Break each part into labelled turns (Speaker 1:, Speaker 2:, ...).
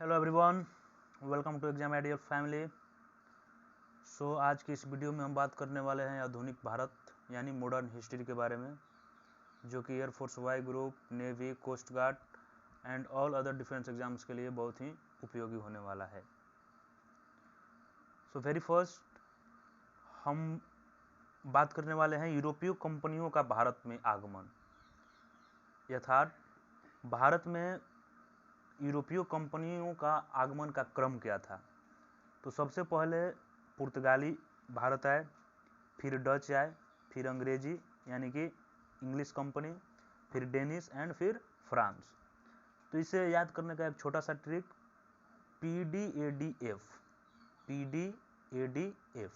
Speaker 1: Hello everyone, welcome to exam ideal family. आज की इस वीडियो में हम बात करने वाले हैं आधुनिक भारत यानी मॉडर्न हिस्ट्री के बारे में, जो कि air force Y group, navy, coast guard and all other defence exams के लिए बहुत ही उपयोगी होने वाला है। वेरी फर्स्ट हम बात करने वाले हैं यूरोपीय कंपनियों का भारत में आगमन। यथार्थ भारत में यूरोपीय कंपनियों का आगमन का क्रम क्या था। तो सबसे पहले पुर्तगाली भारत आए, फिर डच आए, फिर अंग्रेजी यानी कि इंग्लिश कंपनी, फिर डेनिश एंड फिर फ्रांस। तो इसे याद करने का एक छोटा सा ट्रिक, PDADF, PDADF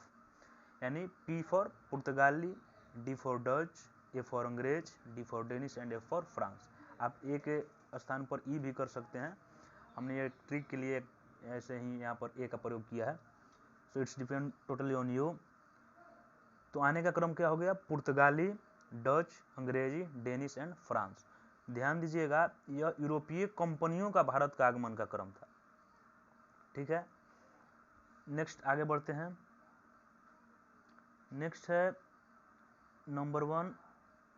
Speaker 1: यानी P फॉर पुर्तगाली, D for Dutch, A for अंग्रेज, D for Danish and F for France. आप एक स्थान पर E भी कर सकते हैं, हमने ये ट्रिक के लिए ऐसे ही यहाँ पर A का प्रयोग किया है। So it's depend totally on you. तो आने का क्रम क्या हो गया, पुर्तगाली, डच, अंग्रेजी, डेनिश एंड फ्रांस। ध्यान दीजिएगा, यह यूरोपीय कंपनियों का भारत का आगमन का क्रम था। ठीक है, नेक्स्ट आगे बढ़ते हैं। नेक्स्ट है नंबर 1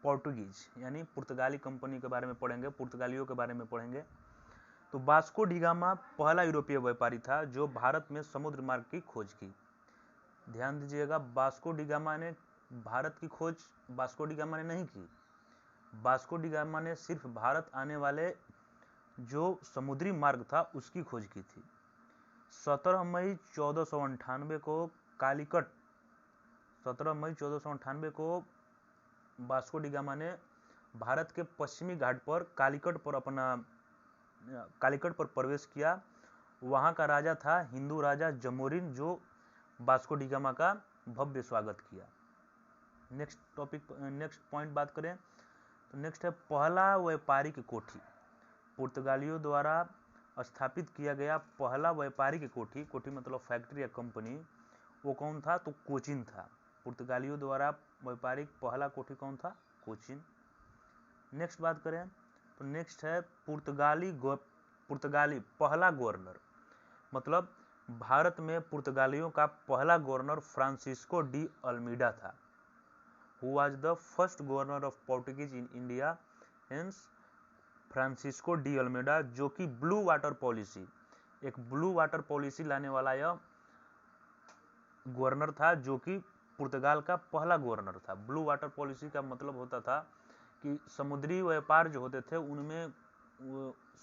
Speaker 1: पोर्टुगीज यानी पुर्तगाली कंपनी के बारे में पढ़ेंगे, पुर्तगालियों के बारे में पढ़ेंगे। तो वास्को डी गामा पहला यूरोपीय व्यापारी था जो भारत में समुद्र मार्ग की खोज की। ध्यान दीजिएगा, वास्को डी गामा ने भारत की खोज वास्को डी गामा ने नहीं की। वास्को डी गामा ने सिर्फ भारत आने वाले जो समुद्री मार्ग था उसकी खोज की थी। 17 मई 1498 को कालीकट 17 मई 1498 को वास्को डी गामा ने भारत के पश्चिमी घाट पर कालीकट पर प्रवेश किया। वहां का राजा था हिंदू राजा जमोरिन, जो वास्को डी गामा का भव्य स्वागत किया। नेक्स्ट पॉइंट बात करें तो नेक्स्ट है पहला व्यापारिक कोठी। पुर्तगालियों द्वारा स्थापित किया गया पहला व्यापारिक कोठी मतलब फैक्ट्री या कंपनी, वो कौन था, तो कोचिन था। पुर्तगालियों द्वारा व्यापारिक पहला कोठी कौन था, कोचिन। नेक्स्ट बात करें तो नेक्स्ट है पुर्तगाली पहला गवर्नर, मतलब भारत में पुर्तगालियों का पहला गवर्नर फ्रांसिस्को डी अल्मीडा था। Who was the first governor of Portuguese in India, hence Francisco de Almeida, जो कि ब्लू वाटर पॉलिसी लाने वाला यह गवर्नर था, जो कि पुर्तगाल का पहला गवर्नर था। ब्लू वाटर पॉलिसी का मतलब होता था कि समुद्री व्यापार जो होते थे उनमें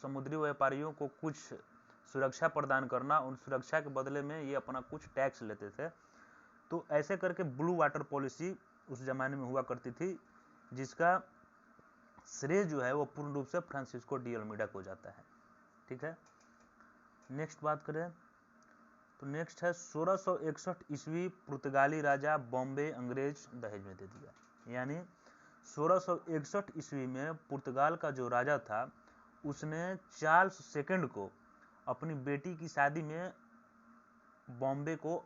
Speaker 1: समुद्री व्यापारियों को कुछ सुरक्षा प्रदान करना, उन सुरक्षा के बदले में ये अपना कुछ टैक्स लेते थे। तो ऐसे करके ब्लू वाटर पॉलिसी उस जमाने में हुआ करती थी, जिसका श्रेय जो है वो पूर्ण रूप से फ्रांसिस्को डी अल्मीडा को जाता है। ठीक है, नेक्स्ट बात करें तो नेक्स्ट है 1661 ईस्वी पुर्तगाली राजा बॉम्बे अंग्रेज दहेज में दे दिया। यानी 1661 ईस्वी में पुर्तगाल का जो राजा था उसने चार्ल्स सेकंड को अपनी बेटी की शादी में बॉम्बे को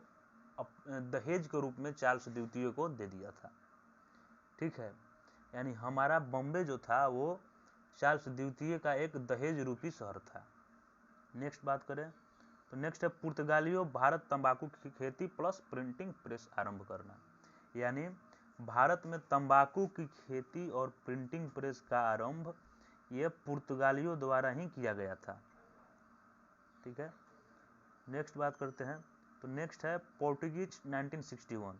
Speaker 1: दहेज के रूप में चार्ल्स द्वितीय को दे दिया था। ठीक है, यानी हमारा बॉम्बे जो था वो चार्ल्स द्वितीय का एक दहेज रूपी शहर था। नेक्स्ट बात करें तो नेक्स्ट है पुर्तगालियों भारत तंबाकू की खेती प्लस प्रिंटिंग प्रेस आरंभ करना। यानी भारत में तंबाकू की खेती और प्रिंटिंग प्रेस का आरंभ ये पुर्तगालियों द्वारा ही किया गया था। ठीक है, नेक्स्ट बात करते हैं तो नेक्स्ट है पोर्टुगीज 1961।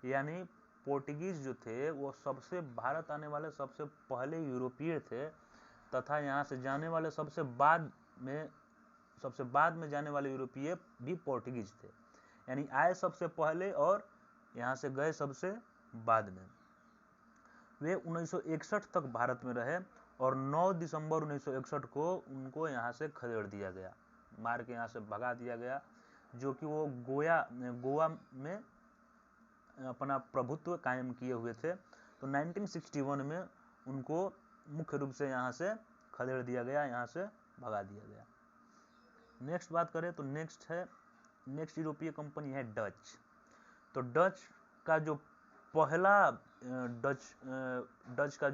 Speaker 1: यानी पोर्टुगीज जो थे वो सबसे भारत आने वाले सबसे पहले यूरोपीय थे, तथा यहाँ से जाने वाले सबसे बाद में जाने वाले यूरोपीय भी पोर्टुगीज थे। यानी आए सबसे पहले और यहाँ से गए सबसे बाद में। वे 1961 तक भारत में रहे और 9 दिसंबर 1961 को उनको यहाँ से खदेड़ दिया गया, मार के यहाँ से भगा दिया गया, जो कि वो गोवा में अपना प्रभुत्व कायम किए हुए थे। तो 1961 में उनको मुख्य रूप से यहाँ से खदेड़ दिया गया, यहाँ से भगा दिया गया। नेक्स्ट बात करें तो नेक्स्ट यूरोपीय कंपनी है डच। तो डच का जो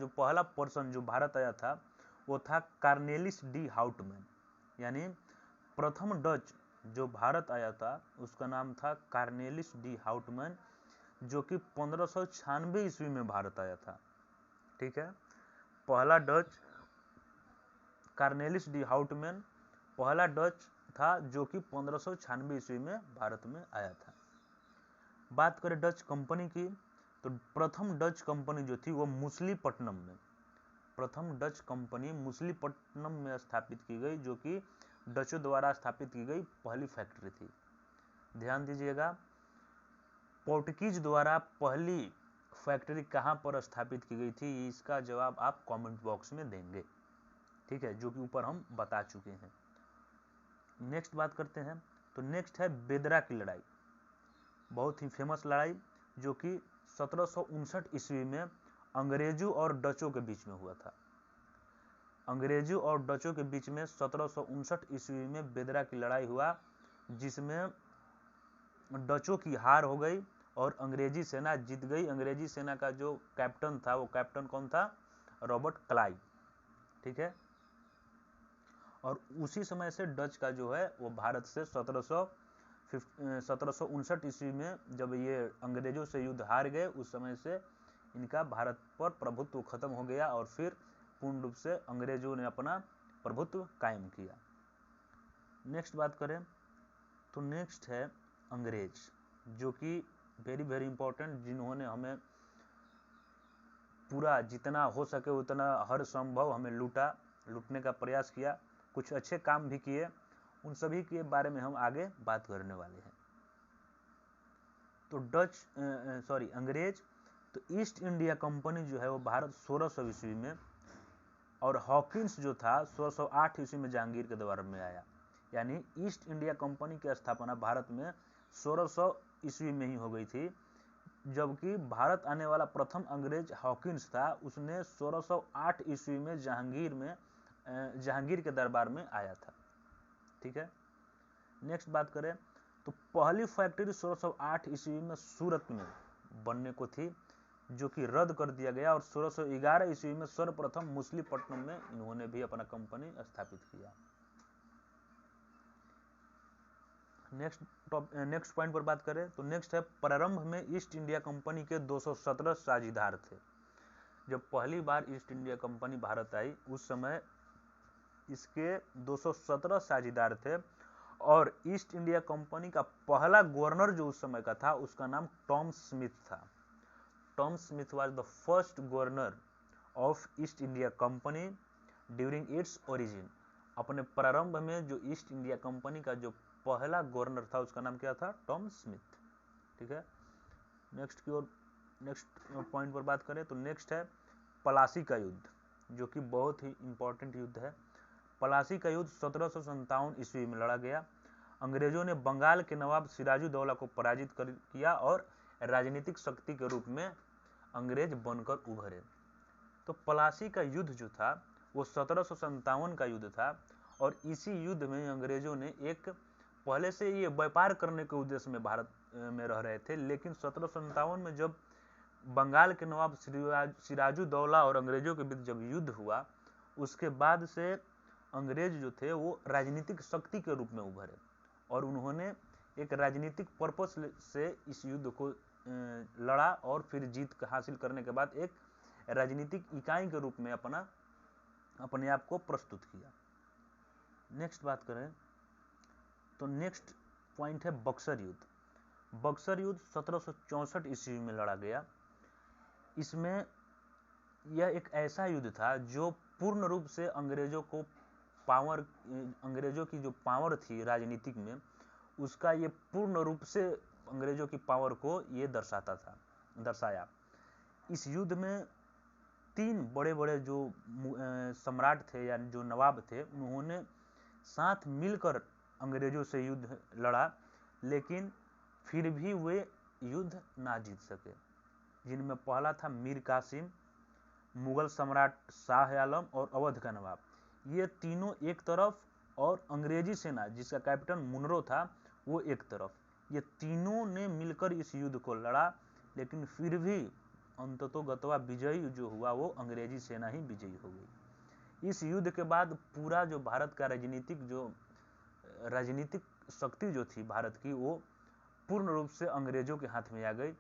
Speaker 1: पहला पर्सन जो भारत आया था वो था कार्नेलिस डी हाउटमैन। यानी प्रथम डच जो भारत आया था उसका नाम था कार्नेलिस डी हाउटमैन, जो कि 1596 ईस्वी में भारत आया था। ठीक है, पहला डच कार्नेलिस डी हाउटमैन पहला डच था जो कि 1596 ईस्वी में भारत में आया था। बात करें डच कंपनी की, तो प्रथम डच कंपनी जो थी वो मुसलीपट्टनम में, प्रथम डच कंपनी मुसलीपट्टनम में स्थापित की गई, जो कि डचों द्वारा स्थापित की गई पहली फैक्ट्री थी। ध्यान दीजिएगा, पोर्टुगीज द्वारा पहली फैक्ट्री कहां पर स्थापित की गई थी, इसका जवाब आप कमेंट बॉक्स में देंगे। ठीक है, जो कि ऊपर हम बता चुके हैं। नेक्स्ट बात करते हैं, तो नेक्स्ट है बेदरा की लड़ाई, बहुत ही फेमस लड़ाई जो कि 1759 ईस्वी में अंग्रेजों और डचों के बीच में हुआ था। अंग्रेजों और डचों के बीच में 1759 ईस्वी में बेदरा की लड़ाई हुआ, जिसमें डचों की हार हो गई और अंग्रेजी सेना जीत गई। अंग्रेजी सेना का जो कैप्टन था, वो कैप्टन कौन था? Robert Clive. ठीक है, और उसी समय से डच का जो है वो भारत से 1759 ईस्वी में जब ये अंग्रेजों से युद्ध हार गए, उस समय से इनका भारत पर प्रभुत्व खत्म हो गया और फिर पूर्ण रूप से अंग्रेजों ने अपना प्रभुत्व कायम किया। नेक्स्ट बात करें, तो नेक्स्ट है अंग्रेज, जो कि वेरी वेरी इंपॉर्टेंट, जिन्होंने हमें पूरा जितना हो सके उतना हर संभव हमें लूटने का प्रयास किया, कुछ अच्छे काम भी किए, उन सभी के बारे में हम आगे बात करने वाले हैं। तो अंग्रेज, तो ईस्ट इंडिया कंपनी जो है वो भारत 1600 ईस्वी में, और हॉकिंस जो था 1608 ईस्वी में जहांगीर के दरबार में आया। यानी ईस्ट इंडिया कंपनी की स्थापना भारत में 1600 ईस्वी में ही हो गई थी, जबकि भारत आने वाला प्रथम अंग्रेज हॉकिंस था, उसने 1608 ईस्वी में जहांगीर के दरबार में आया था। ठीक है, नेक्स्ट बात करें, तो पहली फैक्ट्री 1608 ईस्वी में सूरत में बनने को थी, जो कि रद्द कर दिया गया, और 1611 ईस्वी में सर्वप्रथम मुसलीपट्टनम में इन्होंने भी अपना कंपनी स्थापित किया। नेक्स्ट पॉइंट पर बात करें, तो नेक्स्ट है प्रारंभ में ईस्ट इंडिया कंपनी के 217 साझीदार थे। जब पहली बार ईस्ट इंडिया कंपनी भारत आई, उस समय इसके 217 साझीदार थे, और ईस्ट इंडिया कंपनी का पहला गवर्नर जो उस समय का था, उसका नाम टॉम स्मिथ था। Tom Smith was the first governor of east India company during its origin. अपने प्रारंभ में जो ईस्ट इंडिया कंपनी का जो पहला गवर्नर था, उसका नाम क्या था? Tom Smith. ठीक है, नेक्स्ट पॉइंट पर बात करें, तो नेक्स्ट है प्लासी का युद्ध, जो कि बहुत ही इंपॉर्टेंट युद्ध है। प्लासी का युद्ध 1757 ईस्वी में लड़ा गया। अंग्रेजों ने बंगाल के नवाब सिराजुद्दौला को पराजित किया और राजनीतिक शक्ति के रूप में अंग्रेज बनकर उभरे। तो प्लासी का युद्ध जो था वो 1757 का युद्ध था, और इसी युद्ध में अंग्रेजों ने पहले से ये व्यापार करने के उद्देश्य में भारत में रह रहे थे, लेकिन 1757 में जब बंगाल के नवाब सिराजुद्दौला और अंग्रेजों के बीच जब युद्ध हुआ, उसके बाद से अंग्रेज जो थे वो राजनीतिक शक्ति के रूप में उभरे, और उन्होंने एक राजनीतिक पर्पस से इस युद्ध को लड़ा, और फिर जीत हासिल करने के बाद एक राजनीतिक इकाई के रूप में अपने आप को प्रस्तुत किया। नेक्स्ट बात करें, तो नेक्स्ट पॉइंट है बक्सर युद्ध। बक्सर युद्ध 1764 ईस्वी में लड़ा गया। इसमें यह एक ऐसा युद्ध था जो पूर्ण रूप से अंग्रेजों की जो पावर थी राजनीतिक में, उसका ये पूर्ण रूप से अंग्रेजों की पावर को ये दर्शाया। इस युद्ध में 3 बड़े बड़े जो सम्राट थे या जो नवाब थे, उन्होंने साथ मिलकर अंग्रेजों से युद्ध लड़ा, लेकिन फिर भी वे युद्ध ना जीत सके। जिनमें पहला था मीर कासिम, मुगल सम्राट शाह आलम और अवध का नवाब। ये तीनों एक तरफ, और अंग्रेजी सेना जिसका कैप्टन मुनरो था वो एक तरफ। ये तीनों ने मिलकर इस युद्ध को लड़ा, लेकिन फिर भी अंततोगत्वा विजयी जो हुआ वो अंग्रेजी सेना ही विजयी हो गई। इस युद्ध के बाद पूरा जो भारत का राजनीतिक जो राजनीतिक शक्ति जो थी भारत की वो पूर्ण रूप से अंग्रेजों के हाथ में आ गई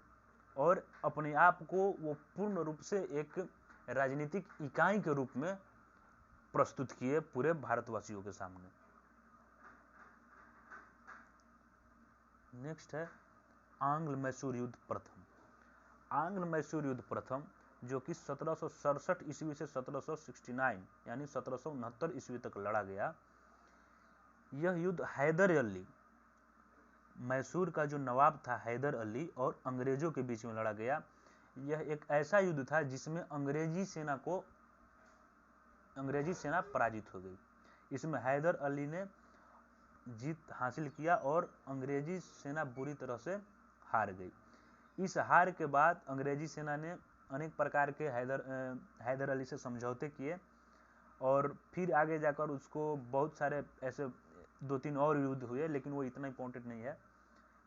Speaker 1: और अपने आप को वो पूर्ण रूप से एक राजनीतिक इकाई के रूप में प्रस्तुत किए पूरे भारतवासियों के सामने। नेक्स्ट है आंग्ल मैसूर युद्ध प्रथम। आंग्ल मैसूर युद्ध प्रथम जो कि 1767 ईस्वी से 1769 यानी 1769 ईस्वी तक लड़ा गया। यह युद्ध हैदर अली, मैसूर का जो नवाब था हैदर अली और अंग्रेजों के बीच में लड़ा गया। यह एक ऐसा युद्ध था जिसमें अंग्रेजी सेना पराजित हो गई। इसमें हैदर अली ने जीत हासिल किया और अंग्रेजी सेना बुरी तरह से हार गई। इस हार के बाद अंग्रेजी सेना ने अनेक प्रकार के हैदर अली से समझौते किए और फिर आगे जाकर उसको बहुत सारे ऐसे 2-3 और युद्ध हुए, लेकिन वो इतना इंपॉर्टेंट नहीं है।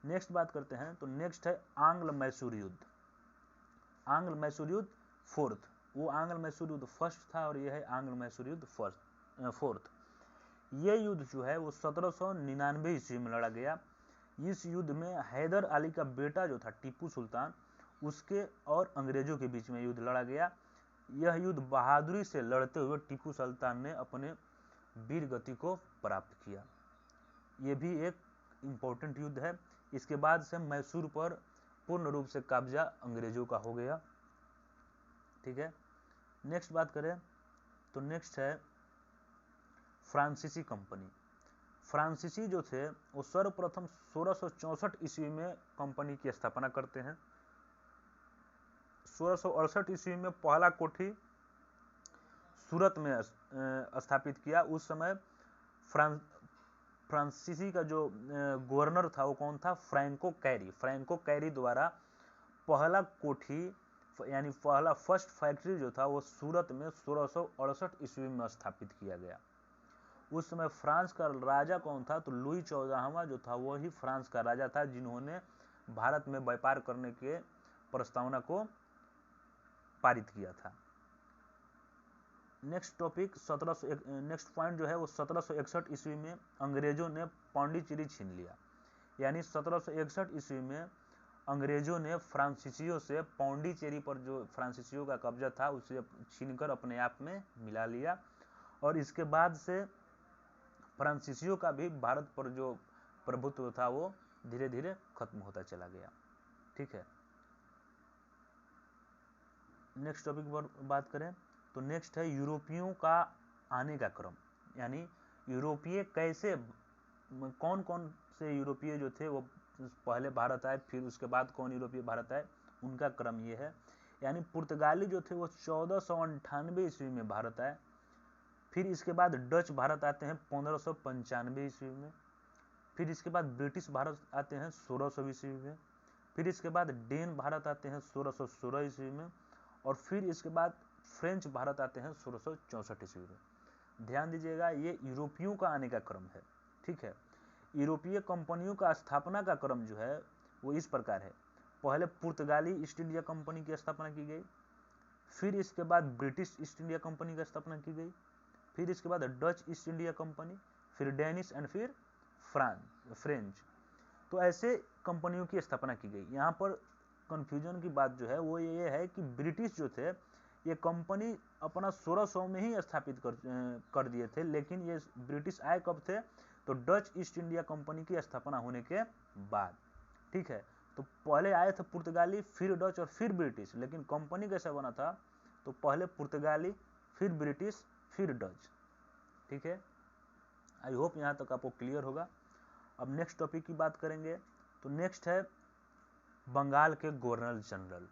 Speaker 1: नेक्स्ट बात करते हैं, तो नेक्स्ट है आंग्ल मैसूर युद्ध। आंग्ल मैसूर युद्ध फोर्थ, वो आंग्ल मैसूर युद्ध फर्स्ट था और यह है आंग्ल मैसूर युद्ध फोर्थ। ये युद्ध जो है वो 1799 ईस्वी में लड़ा गया। इस युद्ध में हैदर अली का बेटा जो था टीपू सुल्तान, उसके और अंग्रेजों के बीच में युद्ध लड़ा गया। यह युद्ध बहादुरी से लड़ते हुए टीपू सुल्तान ने अपने वीर गति को प्राप्त किया। ये भी एक इम्पोर्टेंट युद्ध है। इसके बाद से मैसूर पर पूर्ण रूप से कब्जा अंग्रेजों का हो गया। ठीक है, नेक्स्ट बात करें तो नेक्स्ट है फ्रांसीसी कंपनी। फ्रांसीसी जो थे वो सर्वप्रथम 1664 ईस्वी में कंपनी की स्थापना करते हैं। 1668 ईस्वी में पहला कोठी सूरत में स्थापित किया। उस समय फ्रांसीसी का जो गवर्नर था वो कौन था? Franco carry. फ्रैंको कैरी द्वारा पहला कोठी यानी पहला फर्स्ट फैक्ट्री जो था वो सूरत में 1668 ईस्वी में स्थापित किया गया। उस समय फ्रांस का राजा कौन था? तो लुई 14वां जो था वही फ्रांस का राजा था, जिन्होंने भारत में व्यापार करने के प्रस्तावना को पारित किया था। नेक्स्ट पॉइंट जो है वो 1761 ईस्वी में अंग्रेजों ने पांडिचेरी छीन लिया। यानी 1761 ईस्वी में अंग्रेजों ने फ्रांसीसियों से पांडिचेरी पर जो फ्रांसीसियों का कब्जा था उसे छीनकर अपने आप में मिला लिया और इसके बाद से फ्रांसीसियों का भी भारत पर जो प्रभुत्व था वो धीरे धीरे खत्म होता चला गया। ठीक है, नेक्स्ट टॉपिक पर बात करें तो नेक्स्ट है यूरोपियों का आने का क्रम। यानी यूरोपीय कैसे, कौन कौन से यूरोपीय जो थे वो पहले भारत आए, फिर उसके बाद कौन यूरोपीय भारत आए, उनका क्रम ये है। यानी पुर्तगाली जो थे वो 1498 ईस्वी में भारत आए। फिर इसके बाद डच भारत आते हैं 1595 ईस्वी में। फिर इसके बाद ब्रिटिश भारत आते हैं 1600 ईस्वी में। फिर इसके बाद डेन भारत आते हैं 1616 ईस्वी में और फिर इसके बाद फ्रेंच भारत आते हैं 1664 ईस्वी में। ध्यान दीजिएगा, ये यूरोपियों का आने का क्रम है। ठीक है, यूरोपीय कंपनियों का स्थापना का क्रम जो है वो इस प्रकार है। पहले पुर्तगाली ईस्ट इंडिया कंपनी की स्थापना की गई, फिर इसके बाद ब्रिटिश ईस्ट इंडिया कंपनी की स्थापना की गई, फिर इसके बाद डच ईस्ट इंडिया कंपनी, फिर डेनिश एंड फिर फ्रेंच। तो ऐसे कंपनियों की स्थापना की गई। यहाँ पर कंफ्यूजन की बात जो है वो ये है कि ब्रिटिश जो थे ये कंपनी अपना 1600 में ही स्थापित कर दिए थे, लेकिन ये ब्रिटिश आए कब थे? तो डच ईस्ट इंडिया कंपनी की स्थापना होने के बाद। ठीक है, तो पहले आए थे पुर्तगाली, फिर डच और फिर ब्रिटिश, लेकिन कंपनी कैसा बना था? तो पहले पुर्तगाली, फिर ब्रिटिश, फिर डच। ठीक है, आई होप यहाँ तक आपको क्लियर होगा। अब नेक्स्ट टॉपिक की बात करेंगे तो नेक्स्ट है बंगाल के गवर्नर जनरल।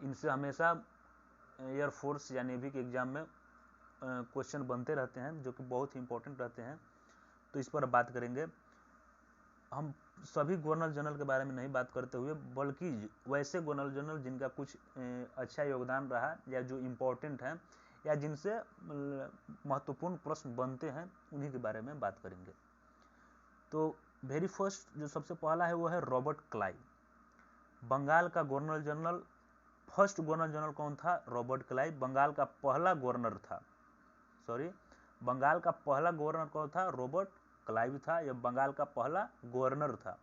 Speaker 1: इनसे हमेशा एयरफोर्स या नेवी के एग्जाम में क्वेश्चन बनते रहते हैं जो कि बहुत ही इंपॉर्टेंट रहते हैं, तो इस पर बात करेंगे। हम सभी गवर्नर जनरल के बारे में नहीं बात करते हुए, बल्कि वैसे गवर्नर जनरल जिनका कुछ अच्छा योगदान रहा या जो इम्पोर्टेंट हैं या जिनसे महत्वपूर्ण प्रश्न बनते हैं, उन्हीं के बारे में बात करेंगे। तो वेरी फर्स्ट जो सबसे पहला है वो है रॉबर्ट क्लाइव। बंगाल का governor general, first governor general कौन था? Robert Clive. बंगाल का पहला गवर्नर कौन था? रॉबर्ट क्लाइव था, यह बंगाल का पहला गवर्नर था।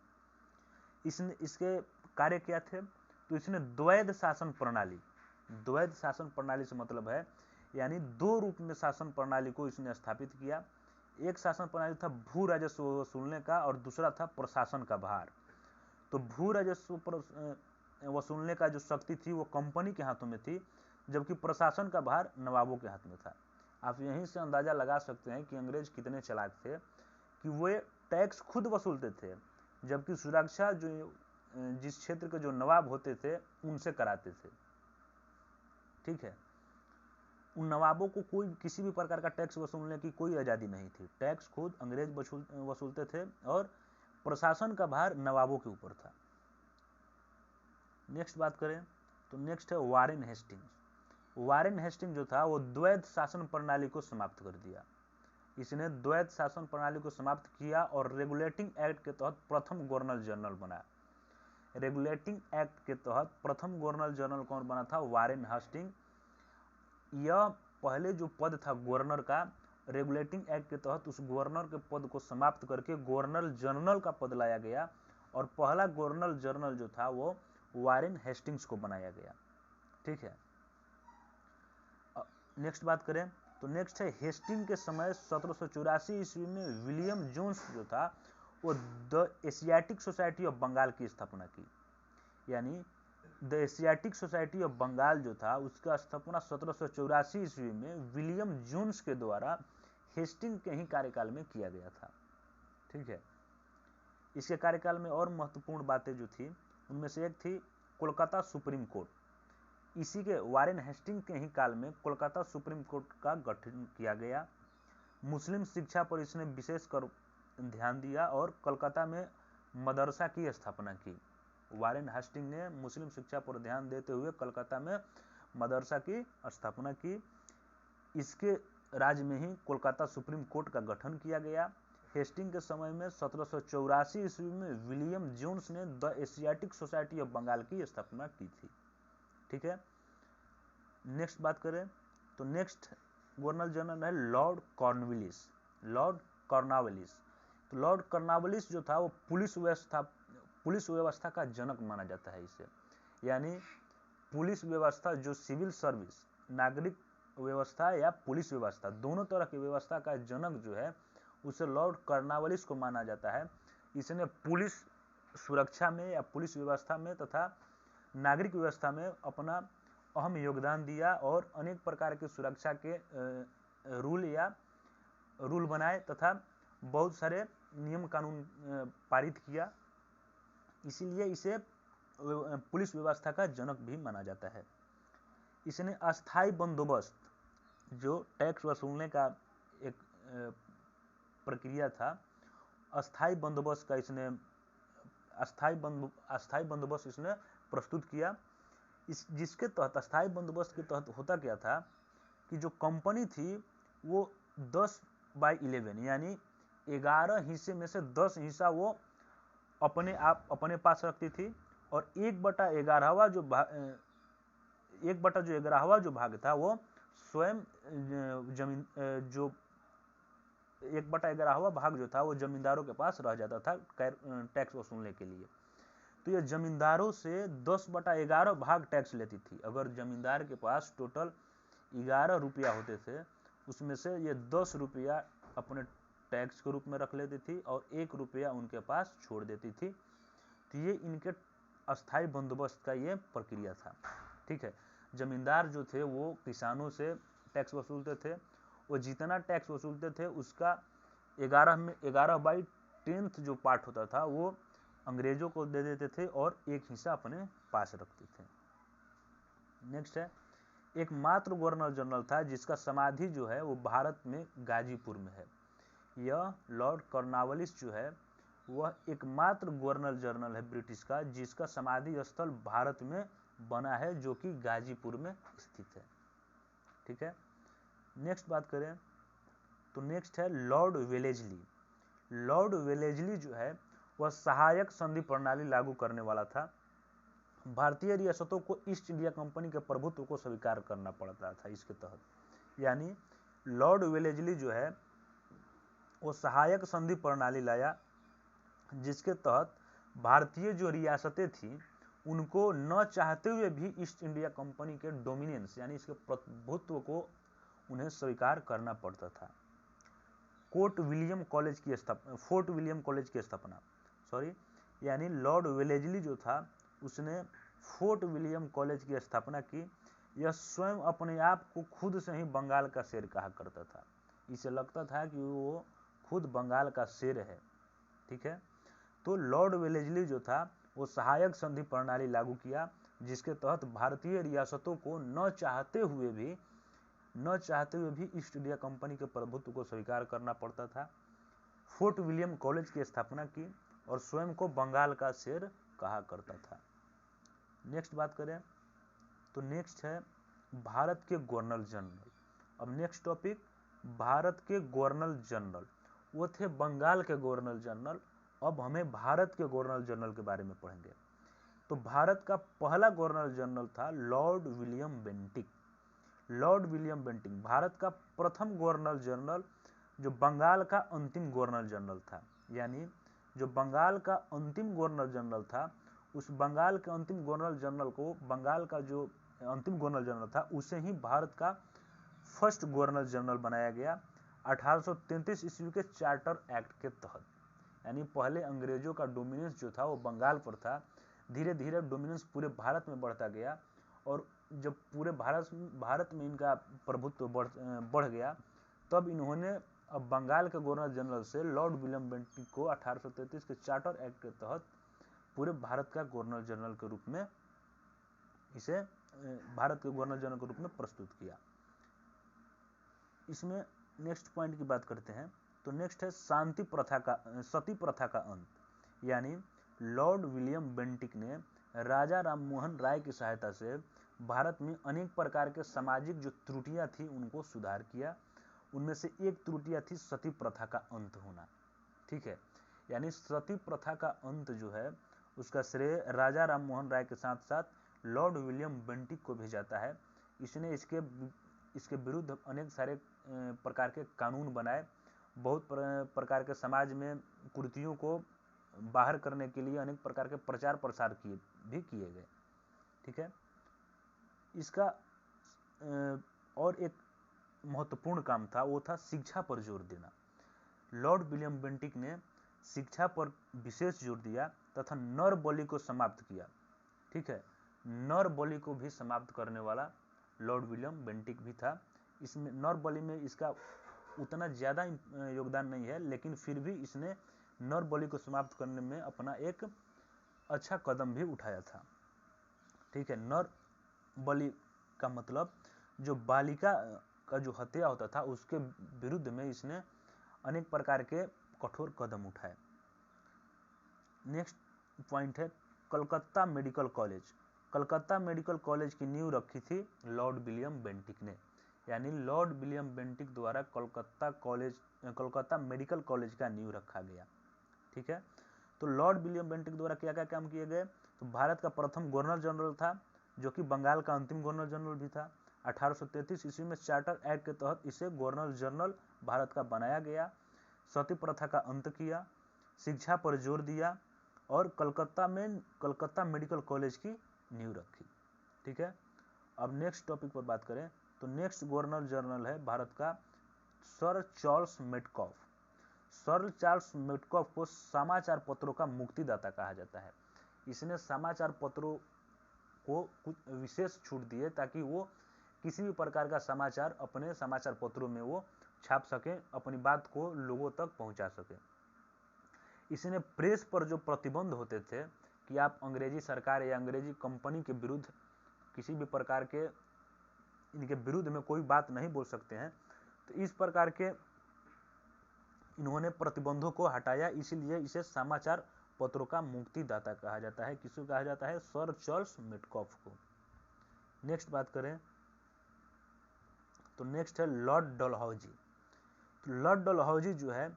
Speaker 1: इसके कार्य क्या थे? तो इसने द्वैध शासन प्रणाली, द्वैध शासन प्रणाली से मतलब है यानी दो रूप में शासन प्रणाली को इसने स्थापित किया। एक शासन प्रणाली था भू राजस्व वसूलने का और दूसरा था प्रशासन का भार। तो भू राजस्व वसूलने का जो शक्ति थी वो कंपनी के हाथों में थी, जबकि प्रशासन का भार नवाबों के हाथ में था। आप यहीं से अंदाजा लगा सकते हैं कि अंग्रेज कितने चालाक थे कि वे टैक्स खुद वसूलते थे, जबकि सुरक्षा जो जिस क्षेत्र के जो नवाब होते थे उनसे कराते थे। ठीक है, उन नवाबों को कोई किसी भी प्रकार का टैक्स वसूलने की कोई आज़ादी नहीं थी। टैक्स खुद अंग्रेज वसूलते थे और प्रशासन का भार नवाबों के ऊपर था। नेक्स्ट बात करें तो नेक्स्ट है वारेन हेस्टिंग्स। वारेन हेस्टिंग जो था वो द्वैध शासन प्रणाली को समाप्त कर दिया। इसने द्वैध शासन प्रणाली को समाप्त किया और रेगुलेटिंग एक्ट के तहत प्रथम गवर्नर जनरल बना। रेगुलेटिंग एक्ट के तहत प्रथम गवर्नर जनरल कौन बना था? Warren Hasting. यह पहले जो पद था गवर्नर का, रेगुलेटिंग एक्ट के तहत उस गवर्नर के पद को समाप्त करके गवर्नर जनरल का पद लाया गया और पहला गवर्नर जनरल जो था वो वारेन हेस्टिंग्स को बनाया गया। ठीक है, नेक्स्ट बात करें तो नेक्स्ट है हेस्टिंग के समय 1784 ईस्वी में विलियम जोन्स जो था वो the Asiatic Society of Bengal की स्थापना की। यानी the Asiatic Society of Bengal जो था उसका स्थापना 1784 ईस्वी में विलियम जोन्स के द्वारा हेस्टिंग के ही कार्यकाल में किया गया था। ठीक है, इसके कार्यकाल में और महत्वपूर्ण बातें जो थी उनमें से एक थी कोलकाता सुप्रीम कोर्ट। इसी के वारेन हेस्टिंग के ही काल में कोलकाता सुप्रीम कोर्ट का गठन किया गया। मुस्लिम शिक्षा पर इसने विशेष कर ध्यान दिया और कलकत्ता में मदरसा की स्थापना की। वारेन हेस्टिंग ने मुस्लिम शिक्षा पर ध्यान देते हुए कलकत्ता में मदरसा की स्थापना की। इसके राज्य में ही कोलकाता सुप्रीम कोर्ट का गठन किया गया। हेस्टिंग के समय में 1784 ईस्वी में विलियम जोन्स ने the Asiatic Society of Bengal की स्थापना की थी। ठीक है, नेक्स्ट बात करें तो नेक्स्ट गवर्नर जनरल है लॉर्ड कॉर्नवालिस। लॉर्ड कॉर्नवालिस, तो लॉर्ड कॉर्नवालिस जो था वो पुलिस व्यवस्था का जनक माना जाता है इसे। यानी पुलिस व्यवस्था जो सिविल सर्विस, नागरिक व्यवस्था या पुलिस व्यवस्था, दोनों तरह की व्यवस्था का जनक जो है उसे लॉर्ड कॉर्नवालिस को माना जाता है। इसने पुलिस सुरक्षा में या पुलिस व्यवस्था में तथा नागरिक व्यवस्था में अपना अहम योगदान दिया और अनेक प्रकार के सुरक्षा के रूल बनाए तथा बहुत सारे नियम कानून पारित किया। इसीलिए इसे पुलिस व्यवस्था का जनक भी माना जाता है। इसने अस्थायी बंदोबस्त, जो टैक्स वसूलने का एक प्रक्रिया था, अस्थायी बंदोबस्त इसने प्रस्तुत किया। जिसके तहत अस्थायी बंदोबस्त के तहत होता क्या था कि जो कंपनी थी वो 10/11 यानी 11 हिस्से में से 10 हिस्सा वो अपने पास रखती थी और 1/11वां जो भाग था वो स्वयं जमीन जो 1/11वां भाग जो था वो जमींदारों के पास रह जाता था टैक्स वसूलने के लिए। तो ये जमींदारों से 10/11 भाग टैक्स लेती थी। अगर जमींदार के पास टोटल 11 रुपया होते थे उसमें से ये 10 रुपया अपने टैक्स के रूप में रख लेती थी और 1 रुपया उनके पास छोड़ देती थी। तो ये इनके अस्थायी बंदोबस्त का ये प्रक्रिया था। ठीक है, जमींदार जो थे वो किसानों से टैक्स वसूलते थे। वो जितना टैक्स वसूलते थे उसका 11/10 जो पार्ट होता था वो अंग्रेजों को दे देते थे और एक हिस्सा अपने पास रखते थे। नेक्स्ट है एकमात्र गवर्नर जनरल था जिसका समाधि जो है वो भारत में गाजीपुर में है। यह लॉर्ड कॉर्नवालिस जो है वह एकमात्र गवर्नर जनरल है ब्रिटिश का जिसका समाधि स्थल भारत में बना है, जो कि गाजीपुर में स्थित है। ठीक है, नेक्स्ट बात करें तो नेक्स्ट है लॉर्ड वेलेस्ली। लॉर्ड वेलेस्ली जो है वह सहायक संधि प्रणाली लागू करने वाला था। भारतीय रियासतों को ईस्ट इंडिया कंपनी के प्रभुत्व को स्वीकार करना पड़ता था इसके तहत। यानी लॉर्ड वेलेस्ली जो है वो सहायक संधि प्रणाली लाया, जिसके तहत भारतीय जो रियासतें थी उनको न चाहते हुए भी ईस्ट इंडिया कंपनी के डोमिनेंस यानी इसके प्रभुत्व को उन्हें स्वीकार करना पड़ता था। फोर्ट विलियम कॉलेज की स्थापना यानी लॉर्ड वेलेस्ली जो था उसने फोर्ट विलियम कॉलेज की स्थापना की। यह स्वयं अपने आप को खुद से ही बंगाल का शेर कहा करता था। इसे लगता था कि वो खुद बंगाल का शेर है। ठीक है, तो लॉर्ड वेलेस्ली जो था वो सहायक संधि प्रणाली लागू किया, जिसके तहत भारतीय रियासतों को न चाहते हुए भी ईस्ट इंडिया कंपनी के प्रभुत्व को स्वीकार करना पड़ता था। फोर्ट विलियम कॉलेज की स्थापना की और स्वयं को बंगाल का शेर कहा करता था। नेक्स्ट बात करें तो नेक्स्ट है भारत के गवर्नर जनरल। अब नेक्स्ट टॉपिक भारत के गवर्नर जनरल, वो थे बंगाल के गवर्नर जनरल। अब हमें भारत के गवर्नर जनरल के बारे में पढ़ेंगे। तो भारत का पहला गवर्नर जनरल था Lord William Bentinck. Lord William Bentinck Bharat का प्रथम गवर्नर जनरल, जो बंगाल का अंतिम गवर्नर जनरल था। यानी जो बंगाल का अंतिम गवर्नर जनरल था, उस बंगाल के अंतिम गवर्नर जनरल को, बंगाल का जो अंतिम गवर्नर जनरल था उसे ही भारत का फर्स्ट गवर्नर जनरल बनाया गया 1833 ईस्वी के चार्टर एक्ट के तहत। यानी पहले अंग्रेजों का डोमिनेंस जो था वो बंगाल पर था, धीरे धीरे डोमिनेंस पूरे भारत में बढ़ता गया और जब पूरे भारत में इनका प्रभुत्व बढ़ गया, तब इन्होंने अब बंगाल के गवर्नर जनरल से लॉर्ड विलियम बेंटिक को 1833 के चार्टर एक्ट के तहत पूरे भारत का गवर्नर जनरल के रूप में इसे भारत के गवर्नर जनरल के रूप में प्रस्तुत किया। इसमें नेक्स्ट पॉइंट की बात करते हैं तो नेक्स्ट है सती प्रथा का अंत। यानी लॉर्ड विलियम बेंटिक ने राजा राममोहन राय की सहायता से भारत में अनेक प्रकार के सामाजिक जो त्रुटियां थी उनको सुधार किया। उनमें से एक त्रुटियां थी सती प्रथा का अंत होना। ठीक है, यानी सती प्रथा का अंत जो है उसका श्रेय राजा राममोहन राय के साथ साथ लॉर्ड विलियम बेंटिक को भी जाता है। इसने इसके विरुद्ध अनेक सारे प्रकार के कानून बनाए, बहुत प्रकार के समाज में कुरीतियों को बाहर करने के लिए अनेक प्रकार के प्रचार प्रसार किए गए। ठीक है, इसका और एक महत्वपूर्ण काम था, वो था शिक्षा पर जोर देना। लॉर्ड विलियम बेंटिक ने शिक्षा पर विशेष जोर दिया तथा नर बलि को समाप्त किया। ठीक है, नर बलि को भी समाप्त करने वाला लॉर्ड विलियम बेंटिक भी था। इसमें नर बलि में इसका उतना ज़्यादा योगदान नहीं है, लेकिन फिर भी इसने नर बलि को समाप्त करने में अपना एक अच्छा कदम भी उठाया था। ठीक है, नर बलि का मतलब जो बालिका का जो हत्या होता था उसके विरुद्ध में इसने अनेक प्रकार के कठोर कदम उठाए। नेक्स्ट पॉइंट है Calcutta medical college. Calcutta medical college की नींव रखी थी लॉर्ड विलियम बेंटिक ने। यानी लॉर्ड विलियम बेंटिक द्वारा कलकत्ता मेडिकल कॉलेज का नींव रखा गया। ठीक है, तो लॉर्ड विलियम बेंटिक द्वारा क्या क्या काम किए गए, तो भारत का प्रथम गवर्नर जनरल था, जो कि बंगाल का अंतिम गवर्नर जनरल भी था। 1833 ईस्वी में चार्टर एक्ट के तहत इसे गवर्नर जनरल भारत का बनाया गया। सती प्रथा का अंत किया, शिक्षा पर जोर दिया और कलकत्ता मेडिकल कॉलेज की नींव रखी। ठीक है, अब नेक्स्ट टॉपिक पर बात करें तो नेक्स्ट गवर्नर जनरल है भारत का sir Charles Metcalfe. Sir Charles Metcalfe को समाचार पत्रों का मुक्तिदाता कहा जाता है। इसने समाचार पत्रों को कुछ विशेष छूट दिए ताकि वो किसी भी प्रकार का समाचार अपने समाचार पत्रों में वो छाप सकें, अपनी बात को लोगों तक पहुंचा सकें। इसने प्रेस पर जो प्रतिबंध होते थे कि आप अंग्रेजी सरकार या अंग्रेजी कंपनी के विरुद्ध किसी भी प्रकार के इनके विरुद्ध में कोई बात नहीं बोल सकते हैं, तो इस प्रकार के इन्होंने प्रतिबंधों को हटाया, इसीलिए इसे समाचार पत्रों का मुक्तिदाता कहा जाता है। किसको कहा जाता है, सर चार्ल्स मेटकॉफ को। नेक्स्ट बात करें तो नेक्स्ट है लॉर्ड डलहौजी। तो लॉर्ड डलहौजी जो है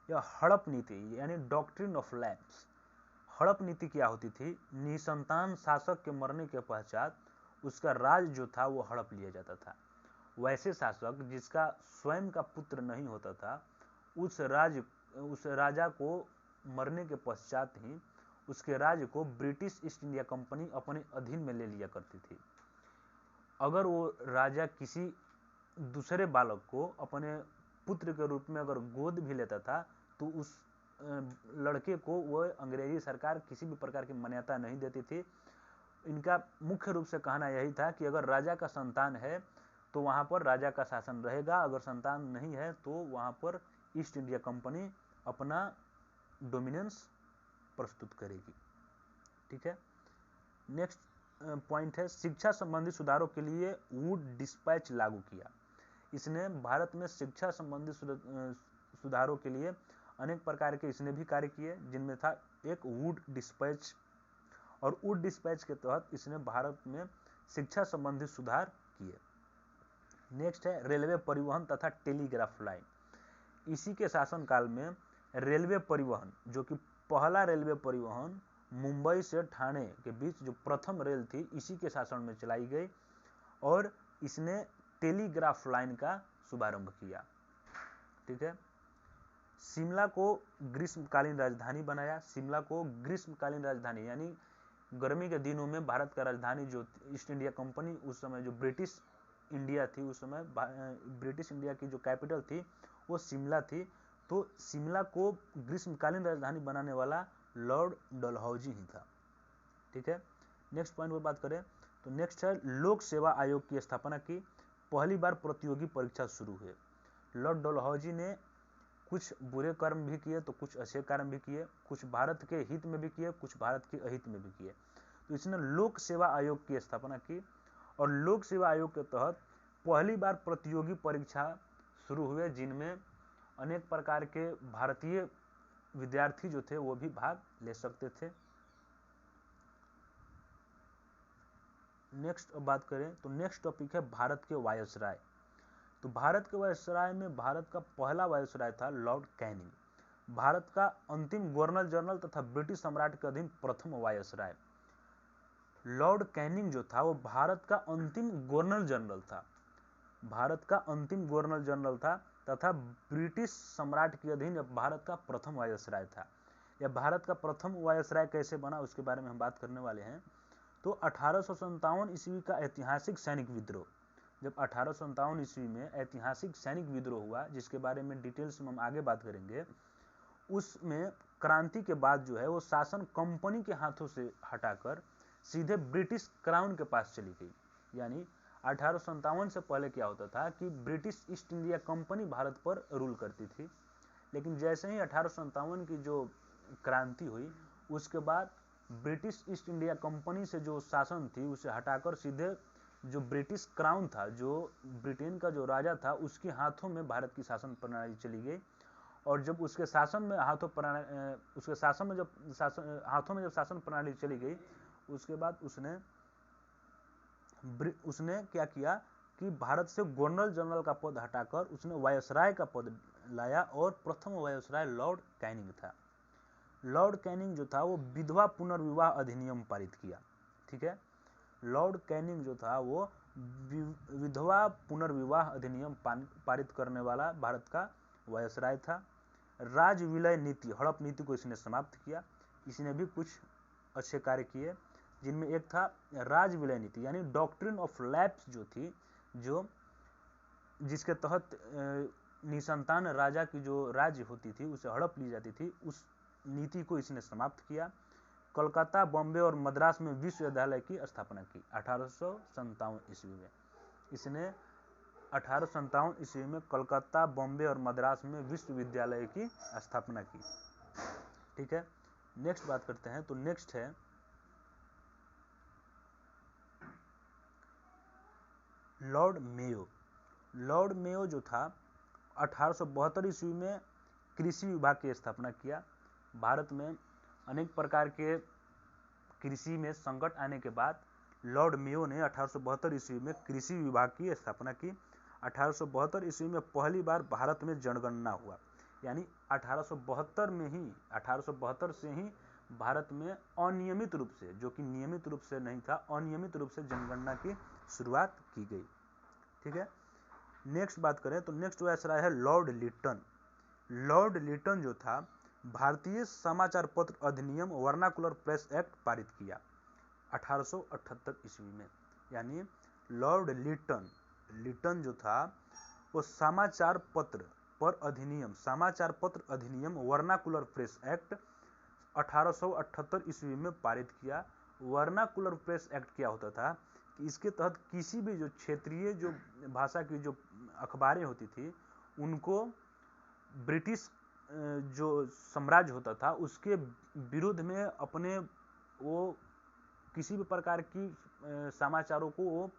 Speaker 1: यह हड़प नीति यानी डॉक्ट्रिन ऑफ लैप्स। हड़प नीति क्या होती थी, निसंतान शासक के मरने के पश्चात उसका राज जो था वो हड़प लिया जाता था। वैसे शासक जिसका स्वयं का पुत्र नहीं होता था उस राजा को मरने के पश्चात ही उसके राज्य को ब्रिटिश ईस्ट इंडिया कंपनी अपने अधीन में ले लिया करती थी। अगर वो राजा किसी दूसरे बालक को अपने पुत्र के रूप में अगर गोद भी लेता था तो उस लड़के को वो अंग्रेजी सरकार किसी भी प्रकार की मान्यता नहीं देती थी। इनका मुख्य रूप से कहना यही था कि अगर राजा का संतान है तो वहां पर राजा का शासन रहेगा, अगर संतान नहीं है तो वहां पर ईस्ट इंडिया कंपनी अपना डोमिनेंस प्रस्तुत करेगी। ठीक है, नेक्स्ट पॉइंट है शिक्षा संबंधी सुधारों के लिए वुड डिस्पैच लागू किया। इसने भारत में शिक्षा संबंधी सुधारों के लिए अनेक प्रकार के इसने भी कार्य किए, जिनमें था एक वुड डिस्पैच, और वुड डिस्पैच के तहत इसने भारत में शिक्षा संबंधी सुधार किए। नेक्स्ट है रेलवे परिवहन तथा टेलीग्राफ लाइन। इसी के शासनकाल में रेलवे परिवहन, जो कि पहला रेलवे परिवहन मुंबई से ठाणे के बीच जो प्रथम रेल थी, इसी के शासन में चलाई गई, और इसने टेलीग्राफ लाइन का शुभारंभ किया। ठीक है, शिमला को ग्रीष्मकालीन राजधानी बनाया। शिमला को ग्रीष्मकालीन राजधानी यानी गर्मी के दिनों में भारत का राजधानी जो ईस्ट इंडिया कंपनी उस समय जो ब्रिटिश इंडिया थी, उस समय ब्रिटिश इंडिया की जो कैपिटल थी वो शिमला थी, तो शिमला को ग्रीष्मकालीन राजधानी बनाने वाला लॉर्ड डलहौजी ही था। ठीक है, नेक्स्ट पॉइंट पर बात करें तो नेक्स्ट है लोक सेवा आयोग की स्थापना की। पहली बार प्रतियोगी परीक्षा शुरू हुई। लॉर्ड डलहौजी ने कुछ बुरे कर्म भी किए तो कुछ अच्छे कर्म भी किए, कुछ भारत के हित में भी किए, कुछ भारत के अहित में भी किए। तो इसने लोक सेवा आयोग की स्थापना की, और लोक सेवा आयोग के तहत पहली बार प्रतियोगी परीक्षा शुरू हुए, जिनमें अनेक प्रकार के भारतीय विद्यार्थी जो थे वो भी भाग ले सकते थे। नेक्स्ट बात करें तो नेक्स्ट टॉपिक है भारत के वायसराय। तो भारत के वायसराय में भारत का पहला वायसराय था लॉर्ड कैनिंग। भारत का अंतिम गवर्नर जनरल तथा ब्रिटिश सम्राट के अधीन प्रथम वायसराय लॉर्ड कैनिंग जो था वो भारत का अंतिम गवर्नर जनरल था। भारत का अंतिम गवर्नर जनरल था तथा ब्रिटिश सम्राट के अधीन भारत का प्रथम वायसराय था। यह भारत का प्रथम वायसराय कैसे बना उसके बारे में हम बात करने वाले हैं। तो 1857 ईस्वी का ऐतिहासिक सैनिक विद्रोह, जब 1857 ईस्वी में ऐतिहासिक सैनिक विद्रोह हुआ, जिसके बारे में डिटेल्स में हम आगे बात करेंगे, उसमें क्रांति के बाद जो है वो शासन कंपनी के हाथों से हटाकर सीधे ब्रिटिश क्राउन के पास चली गई। यानी 1857 से पहले क्या होता था कि British east India company Bharat पर रूल करती थी, लेकिन जैसे ही 1857 की जो क्रांति हुई उसके बाद ब्रिटिश ईस्ट इंडिया कंपनी से जो शासन थी उसे हटाकर सीधे जो ब्रिटिश क्राउन था, जो ब्रिटेन का जो राजा था, उसके हाथों में भारत की शासन प्रणाली चली गई। और जब उसके शासन में हाथों में जब शासन प्रणाली चली गई, उसके बाद उसने क्या किया कि भारत से गवर्नर जनरल का पद हटाकर उसने वायसराय का पद लाया, और प्रथम वायसराय लॉर्ड कैनिंग था। लॉर्ड कैनिंग जो था वो विधवा पुनर्विवाह अधिनियम पारित किया। ठीक है, लॉर्ड कैनिंग जो था वो विधवा पुनर्विवाह अधिनियम पारित करने वाला भारत का वायसराय था। राज विलय नीति, हड़प नीति को इसने समाप्त किया। इसने भी कुछ अच्छे कार्य किए, जिनमें एक था राज विलय नीति यानी डॉक्ट्रिन ऑफ लैप्स जो थी, जो जिसके तहत निसंतान राजा की जो राज्य होती थी उसे हड़प ली जाती थी, उस नीति को इसने समाप्त किया। कोलकाता, बॉम्बे और मद्रास में विश्वविद्यालय की स्थापना की 1857 ईस्वी में। इसने 1857 ईस्वी में कोलकाता, बॉम्बे और मद्रास में विश्वविद्यालय की स्थापना की। ठीक है, नेक्स्ट बात करते हैं। तो नेक्स्ट है लॉर्ड मेयो। लॉर्ड मेयो जो था 1872 ईस्वी में कृषि विभाग की स्थापना किया। भारत में अनेक प्रकार के कृषि में संकट आने के बाद लॉर्ड मेयो ने 1872 ईस्वी में कृषि विभाग की स्थापना की। 1872 ईस्वी में पहली बार भारत में जनगणना हुआ, यानी 1872 से ही भारत में अनियमित रूप से, जो कि नियमित रूप से नहीं था, अनियमित रूप से जनगणना की शुरुआत की गई। ठीक है, नेक्स्ट बात करें तो नेक्स्ट वायसराय है लॉर्ड लिटन। लॉर्ड लिटन जो था भारतीय समाचार पत्र अधिनियम वर्नाकुलर प्रेस एक्ट पारित किया 1878 ईस्वी में। यानी लॉर्ड लिटन जो था वो समाचार पत्र अधिनियम वर्नाकुलर प्रेस एक्ट 1878 ईस्वी में पारित किया। वर्नाकुलर प्रेस एक्ट क्या होता था कि इसके तहत किसी भी जो क्षेत्रीय जो भाषा की जो अखबारें होती थी उनको ब्रिटिश जो साम्राज्य होता था उसके विरुद्ध में अपने वो किसी भी प्रकार की समाचारों को वो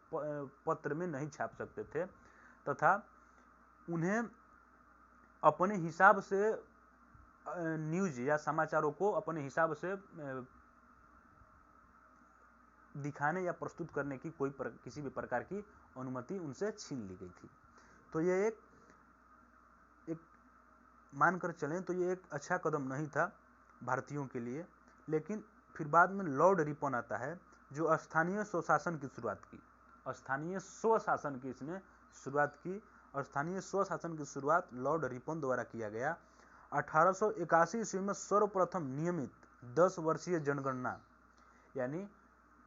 Speaker 1: पत्र में नहीं छाप सकते थे तथा उन्हें अपने हिसाब से न्यूज या समाचारों को अपने हिसाब से दिखाने या प्रस्तुत करने की किसी भी प्रकार की अनुमति उनसे छीन ली गई थी। तो ये एक मानकर चलें तो ये एक अच्छा कदम नहीं था भारतीयों के लिए। लेकिन फिर बाद में लॉर्ड रिपन आता है जो स्थानीय स्वशासन की शुरुआत की। स्थानीय स्वशासन की इसने शुरुआत की और स्थानीय स्वशासन की शुरुआत लॉर्ड रिपन द्वारा किया गया। 1881 ईस्वी में सर्वप्रथम नियमित 10 वर्षीय जनगणना, यानी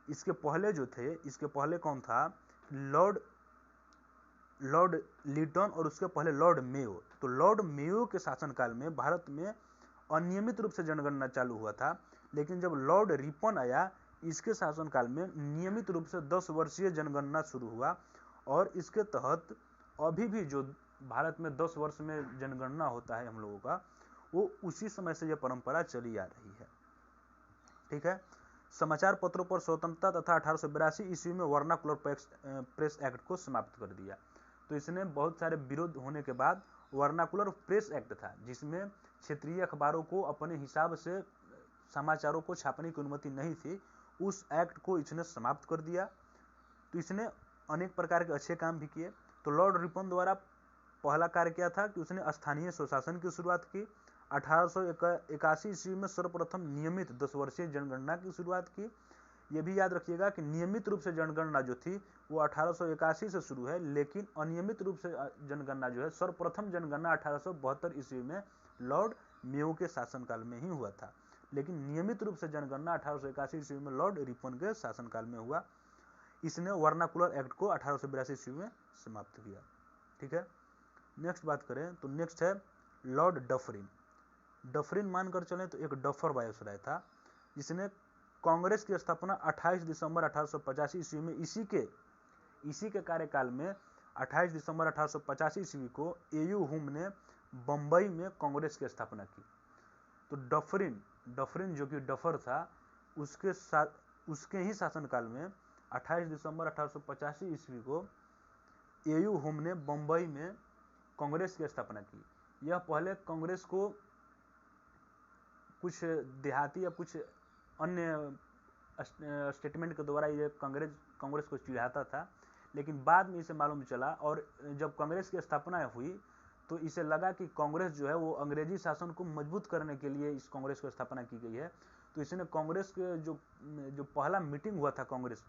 Speaker 1: इसके पहले जो थे, इसके पहले कौन था, लॉर्ड लिटन और उसके पहले लॉर्ड मेयो। तो लॉर्ड मेयो के शासनकाल में भारत में अनियमित रूप से जनगणना चालू हुआ था, लेकिन जब लॉर्ड रिपन आया इसके शासनकाल में नियमित रूप से 10 वर्षीय जनगणना शुरू हुआ और इसके तहत अभी भी जो भारत में 10 वर्ष में जनगणना होता है हम लोगों का, वो उसी समय से यह परंपरा चली आ रही है। ठीक है। समाचार पत्रों पर स्वतंत्रता तथा 1882 ईस्वी में वर्नाकुलर प्रेस एक्ट को समाप्त कर दिया। तो इसने बहुत सारे विरोध होने के बाद वर्नाकुलर प्रेस एक्ट था जिसमें क्षेत्रीय अखबारों को अपने हिसाब से समाचारों को छापने की अनुमति नहीं थी, उस एक्ट को इसने समाप्त कर दिया। तो इसने अनेक प्रकार के अच्छे काम भी किए। तो लॉर्ड रिपन द्वारा पहला कार्य क्या था कि उसने स्थानीय स्वशासन की शुरुआत की। 1881 ईस्वी में सर्वप्रथम नियमित 10 वर्षीय जनगणना की शुरुआत की। यह भी याद रखिएगा कि नियमित रूप से जनगणना जो थी वो 1881 से शुरू है, लेकिन अनियमित रूप से जनगणना जो है सर्वप्रथम जनगणना 1872 ईस्वी में लॉर्ड मेयो के शासनकाल में ही हुआ था। लेकिन नियमित रूप से जनगणना 1881 ईस्वी में लॉर्ड रिपन के शासनकाल में हुआ। इसने वर्नाकुलर एक्ट को 1882 ईस्वी में समाप्त किया। ठीक है। नेक्स्ट बात करें तो नेक्स्ट है लॉर्ड डफरिन मानकर चलें तो एक डफर वायसराय था जिसने कांग्रेस की स्थापना 28 दिसंबर 1885 ईस्वी में इसी के कार्यकाल में 28 दिसंबर 1885 ईस्वी को एयू हुम ने बंबई में कांग्रेस की स्थापना की। तो डफरिन जो कि डफर था उसके ही शासनकाल में 28 दिसंबर 1885 ईस्वी को एयू हुम ने बंबई में कांग्रेस की स्थापना की। यह पहले कांग्रेस को कुछ देहाती या कुछ अन्य स्टेटमेंट के द्वारा ये कांग्रेस को चिढ़ाता था, लेकिन बाद में इसे मालूम चला और जब कांग्रेस की स्थापना हुई तो इसे लगा कि कांग्रेस जो है वो अंग्रेजी शासन को मजबूत करने के लिए इस कांग्रेस की स्थापना की गई है। तो इसने कांग्रेस के जो पहला मीटिंग हुआ था कांग्रेस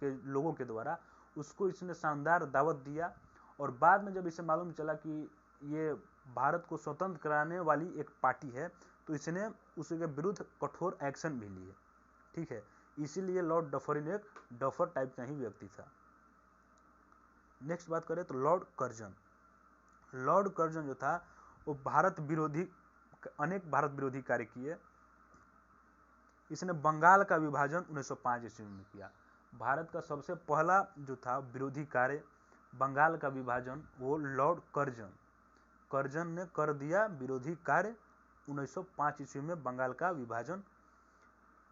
Speaker 1: के लोगों के द्वारा, उसको इसने शानदार दावत दिया और बाद में जब इसे मालूम चला कि ये भारत को स्वतंत्र कराने वाली एक पार्टी है तो इसने उसके विरुद्ध कठोर एक्शन भी लिए। ठीक है। इसीलिए लॉर्ड डफरिन एक डफर टाइप का ही व्यक्ति था। नेक्स्ट बात करें तो लॉर्ड कर्जन जो था वो अनेक भारत विरोधी कार्य किए। इसने बंगाल का विभाजन 1905 ईस्वी में किया। भारत का सबसे पहला जो था विरोधी कार्य बंगाल का विभाजन, वो लॉर्ड कर्जन ने कर दिया विरोधी कार्य 1905 ईस्वी में बंगाल का विभाजन।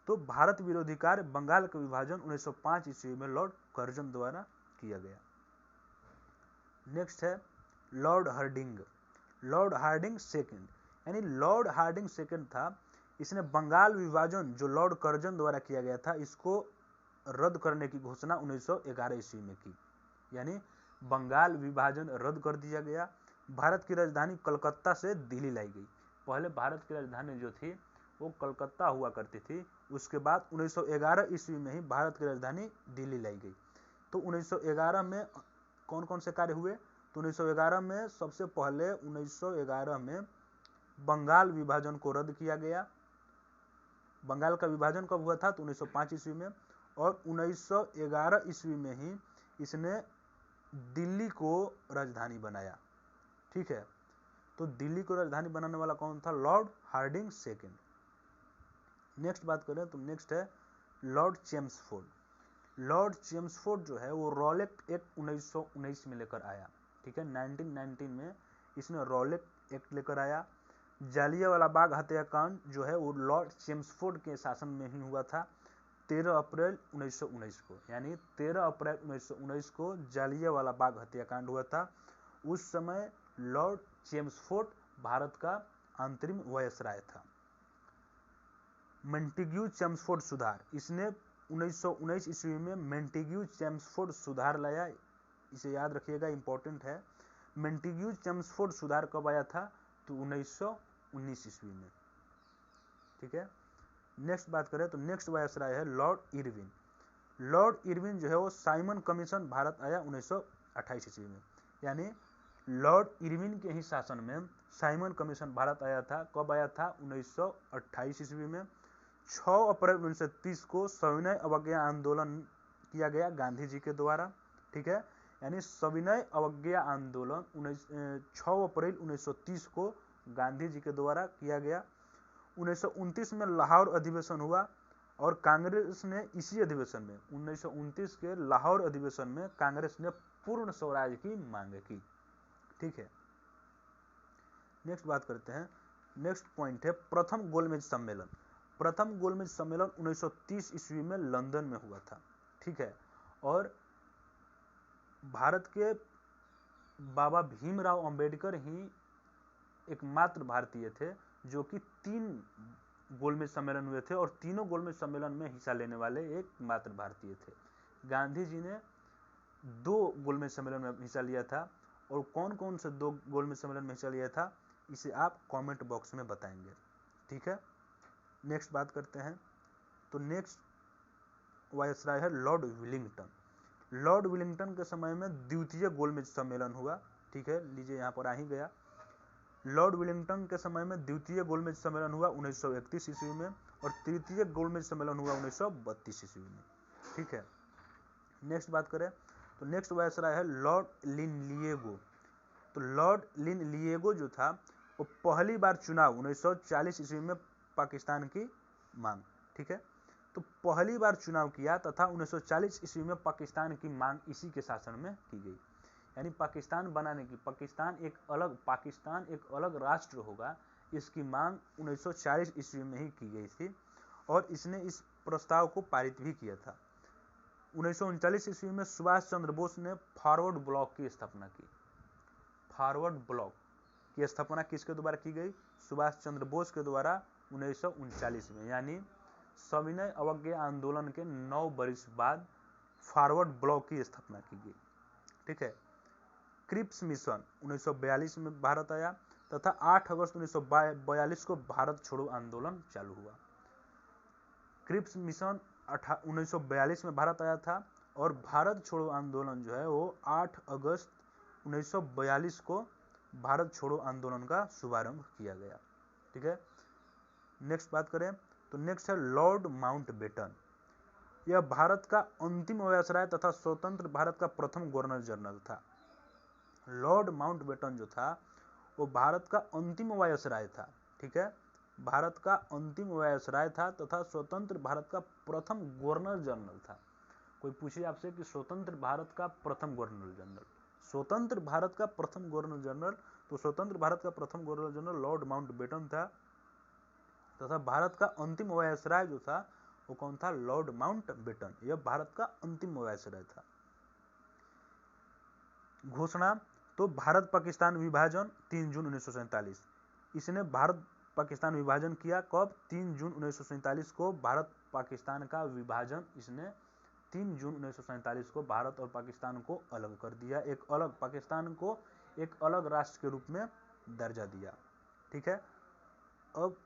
Speaker 1: तो भारत विरोधी कार्य बंगाल का विभाजन 1905 ईस्वी में लॉर्ड कर्जन द्वारा किया गया। नेक्स्ट है लॉर्ड हार्डिंग सेकंड, यानी लॉर्ड हार्डिंग सेकंड था। इसने बंगाल विभाजन जो लॉर्ड कर्जन द्वारा किया गया था इसको रद्द करने की घोषणा 1911 ईस्वी में की। यानी बंगाल विभाजन रद्द कर दिया गया। भारत की राजधानी कलकत्ता से दिल्ली लाई गई। पहले भारत की राजधानी जो थी वो कलकत्ता हुआ करती थी, उसके बाद 1911 ईस्वी में ही भारत की राजधानी दिल्ली लाई गई। तो 1911 में कौन कौन से कार्य हुए, तो तो 1911 में सबसे पहले 1911 में बंगाल विभाजन को रद्द किया गया। बंगाल का विभाजन कब हुआ था? तो 1905 ईस्वी में। और 1911 ईस्वी में ही इसने दिल्ली को राजधानी बनाया। ठीक है, तो दिल्ली को राजधानी बनाने वाला कौन था? Lord Hardinge second. नेक्स्ट बात करें तो नेक्स्ट है लॉर्ड चेम्सफोर्ड। लॉर्ड चेम्सफोर्ड जो है वो रॉलेट एक्ट 1919 में लेकर आया। ठीक है, 1919 में इसने रॉलेट एक्ट लेकर आया। जालियांवाला बाग हत्याकांड जो है वो लॉर्ड चेम्सफोर्ड के शासन में ही हुआ था 13 अप्रैल 1919 को, यानी 13 अप्रैल 1919 को जालियांवाला बाग हत्याकांड हुआ था। उस समय लॉर्ड चेम्सफोर्ड भारत का अंतरिम वायसराय था। मेंटिग्यू चेम्सफोर्ड सुधार, इसने 1919 ईस्वी में मेंटिग्यू चेम्सफोर्ड सुधार लाया। इसे याद रखिएगा, इंपॉर्टेंट है। मेंटिग्यू चेम्सफोर्ड सुधार कब आया था? तो 1919 ईस्वी में। ठीक है, नेक्स्ट बात करें तो नेक्स्ट वायसराय है लॉर्ड इरविन। लॉर्ड इरविन जो है वो साइमन कमीशन भारत आया 1928 ईस्वी में, यानी लॉर्ड इरविन के ही शासन में साइमन कमीशन भारत आया था। कब आया था? 1928 ईस्वी में। 6 अप्रैल 1930 को सविनय अवज्ञा आंदोलन किया गया गांधी जी के द्वारा। ठीक है, यानी सविनय अवज्ञा आंदोलन 6 अप्रैल 1930 को गांधी जी के द्वारा किया गया। 1929 में लाहौर अधिवेशन हुआ और कांग्रेस ने इसी अधिवेशन में 1929 के लाहौर अधिवेशन में कांग्रेस ने पूर्ण स्वराज की मांग की। ठीक है, नेक्स्ट बात करते हैं। नेक्स्ट पॉइंट है प्रथम गोलमेज सम्मेलन। प्रथम गोलमेज सम्मेलन 1930 ईस्वी में लंदन में हुआ था। ठीक है, और भारत के बाबा भीमराव अंबेडकर ही एकमात्र भारतीय थे जो कि 3 गोलमेज सम्मेलन हुए थे और तीनों गोलमेज सम्मेलन में हिस्सा लेने वाले एकमात्र भारतीय थे। गांधी जी ने 2 गोलमेज सम्मेलन में हिस्सा लिया था, और कौन कौन से 2 गोलमेज सम्मेलन में हिस्सा लिया था इसे आप कमेंट बॉक्स में बताएंगे। ठीक है, नेक्स्ट बात करते हैं तो नेक्स्ट वायसराय है लॉर्ड विलिंगटन। लॉर्ड विलिंगटन के समय में द्वितीय गोलमेज सम्मेलन हुआ। ठीक है, लीजिए यहाँ पर आ ही गया। लॉर्ड विलिंगटन के समय में द्वितीय गोलमेज सम्मेलन हुआ 1931 ईस्वी में और तृतीय गोलमेज सम्मेलन हुआ 1932 ईस्वी में। ठीक है, नेक्स्ट बात करें तो नेक्स्ट वायसराय है लॉर्ड लिनलिएगो। तो लॉर्ड लिनलिएगो जो था वो पहली बार चुनाव 1940 ईस्वी में पाकिस्तान की मांग। ठीक है, तो पहली बार चुनाव किया तथा 1940 ईस्वी में पाकिस्तान की मांग इसी के शासन में की गई, यानी पाकिस्तान बनाने की, पाकिस्तान एक अलग राष्ट्र होगा, इसकी मांग 1940 ईस्वी में ही की गई थी और इसने इस प्रस्ताव को पारित भी किया था। 1939 ईस्वी में सुभाष चंद्र बोस ने फॉरवर्ड ब्लॉक की स्थापना की। फॉरवर्ड ब्लॉक की स्थापना किसके द्वारा की गई? सुभाष चंद्र बोस के द्वारा 1939 में, यानी सविनय अवज्ञा आंदोलन के 9 वर्ष बाद फॉरवर्ड ब्लॉक की स्थापना की गई। ठीक है, क्रिप्स मिशन 1942 में भारत आया तथा 8 अगस्त 1942 को भारत छोड़ो आंदोलन चालू हुआ। क्रिप्स मिशन 1942 में भारत आया था और भारत छोड़ो आंदोलन जो है वो 8 अगस्त 1942 को भारत छोड़ो आंदोलन का शुभारंभ किया गया। ठीक है, नेक्स्ट बात करें तो नेक्स्ट है लॉर्ड माउंटबेटन। यह भारत का अंतिम वायसराय तथा स्वतंत्र भारत का प्रथम गवर्नर जनरल था। लॉर्ड माउंटबेटन जो था वो भारत का अंतिम वायसराय था। ठीक है, भारत का अंतिम वायसराय था तथा स्वतंत्र भारत का प्रथम गवर्नर जनरल था। कोई पूछे आपसे कि स्वतंत्र भारत का प्रथम गवर्नर जनरल, स्वतंत्र भारत का प्रथम गवर्नर जनरल, तो स्वतंत्र भारत का प्रथम गवर्नर जनरल लॉर्ड माउंटबेटन था तथा भारत का अंतिम वायसराय जो था वो कौन था? Lord Mountbatten. यह भारत का अंतिम वायसराय था। घोषणा तो भारत पाकिस्तान विभाजन 3 जून 1947। इसने भारत पाकिस्तान विभाजन किया कब? 3 जून 1947 को भारत पाकिस्तान का विभाजन इसने 3 जून 1947 को भारत और पाकिस्तान को अलग कर दिया, एक अलग पाकिस्तान को एक अलग राष्ट्र के रूप में दर्जा दिया। ठीक है, अब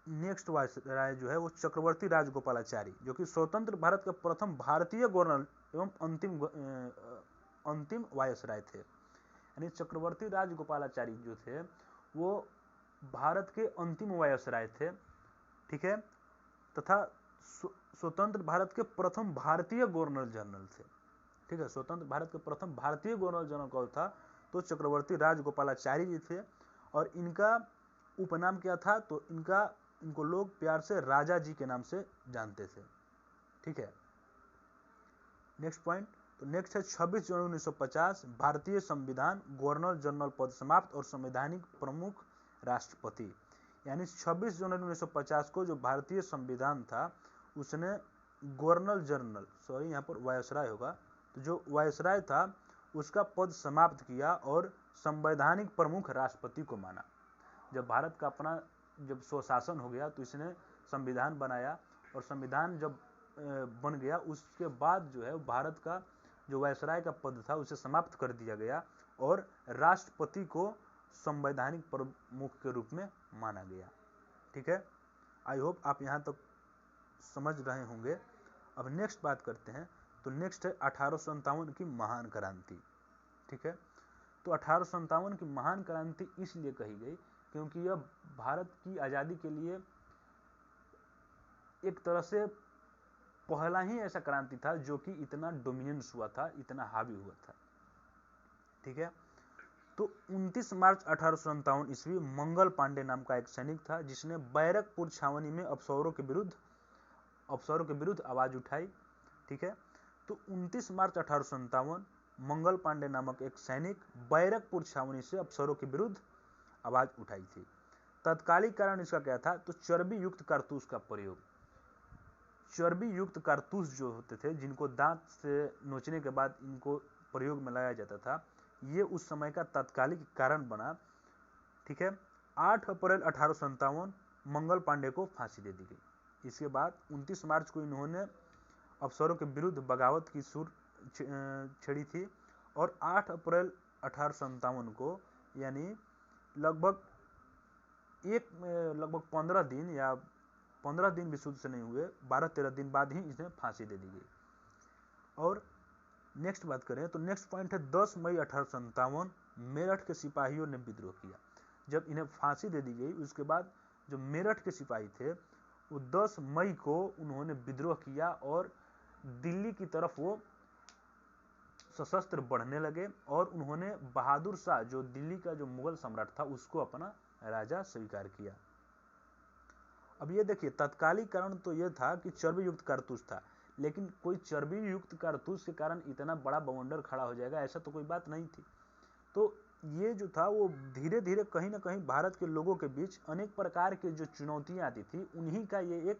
Speaker 1: नेक्स्ट वायसराय जो है वो चक्रवर्ती राजगोपालाचारी, जो कि स्वतंत्र भारत के प्रथम भारतीय गवर्नर एवं अंतिम वायसराय थे। यानी चक्रवर्ती राजगोपालाचारी जो थे वो भारत के अंतिम वायसराय थे, ठीक है, तथा स्वतंत्र भारत के प्रथम भारतीय गवर्नर जनरल थे, ठीक है। स्वतंत्र भारत के प्रथम भारतीय गवर्नर जनरल कौन था, तो चक्रवर्ती राजगोपालाचारी जी थे। और इनका उपनाम क्या था, तो इनको लोग प्यार से राजा जी के नाम से जानते थे, ठीक है। नेक्स्ट पॉइंट, तो नेक्स्ट है 26 जनवरी 1950 भारतीय संविधान, गवर्नर जनरल पद समाप्त और संवैधानिक प्रमुख राष्ट्रपति। यानी 26 जनवरी 1950 को जो भारतीय संविधान था उसने गवर्नर जनरल, सॉरी यहाँ पर वायसराय होगा, तो जो वायसराय था उसका पद समाप्त किया और संवैधानिक प्रमुख राष्ट्रपति को माना। जब भारत का अपना जब स्वशासन हो गया तो इसने संविधान बनाया, और संविधान जब बन गया उसके बाद जो है भारत का जो वायसराय का पद था उसे समाप्त कर दिया गया और राष्ट्रपति को संवैधानिक प्रमुख के रूप में माना गया, ठीक है। आई होप आप यहाँ तक समझ रहे होंगे। अब नेक्स्ट बात करते हैं, तो नेक्स्ट है 1857 की महान क्रांति, ठीक है। तो 1857 की महान क्रांति इसलिए कही गई क्योंकि यह भारत की आज़ादी के लिए एक तरह से पहला ही ऐसा क्रांति था जो कि इतना डोमिनेंस हुआ था, इतना हावी हुआ था, ठीक है। तो 29 मार्च 1857 ईस्वी मंगल पांडे नाम का एक सैनिक था जिसने बैरकपुर छावनी में अफसरों के विरुद्ध आवाज उठाई, ठीक है। तो 29 मार्च 1857 मंगल पांडे नामक एक सैनिक बैरकपुर छावनी से अफसरों के विरुद्ध आवाज उठाई थी। तत्कालिक कारण इसका क्या था, तो चर्बी युक्त कारतूस का प्रयोग। चर्बी युक्त कारतूस जो होते थे जिनको दांत से नोचने के बाद इनको प्रयोग में लाया जाता था, ये उस समय का तत्कालिक कारण बना, ठीक है। 8 अप्रैल 1857 मंगल पांडे को फांसी दे दी गई। इसके बाद 29 मार्च को इन्होंने अफसरों के विरुद्ध बगावत की सुर छेड़ी थी और 8 अप्रैल 1857 को यानी लगभग 15 दिन या 15 दिन भी शुद्ध से नहीं हुए, 12-13 दिन बाद ही इन्हें फांसी दे दी गई। और नेक्स्ट बात करें तो नेक्स्ट पॉइंट है 10 मई 1857 मेरठ के सिपाहियों ने विद्रोह किया। जब इन्हें फांसी दे दी गई उसके बाद जो मेरठ के सिपाही थे वो 10 मई को उन्होंने विद्रोह किया और दिल्ली की तरफ वो सशस्त्र बढ़ने लगे और उन्होंने बहादुर शाह जो दिल्ली का जो मुगल सम्राट था उसको अपना राजा स्वीकार किया। अब ये देखिए तत्कालिक कारण तो ये था कि चर्बी युक्त कारतूस था, लेकिन कोई चर्बी युक्त कारतूस के कारण इतना बड़ा बवंडर खड़ा हो जाएगा ऐसा तो कोई बात नहीं थी। तो ये जो था वो धीरे धीरे कहीं ना कहीं भारत के लोगों के बीच अनेक प्रकार के जो चुनौतियां आती थी उन्हीं का ये एक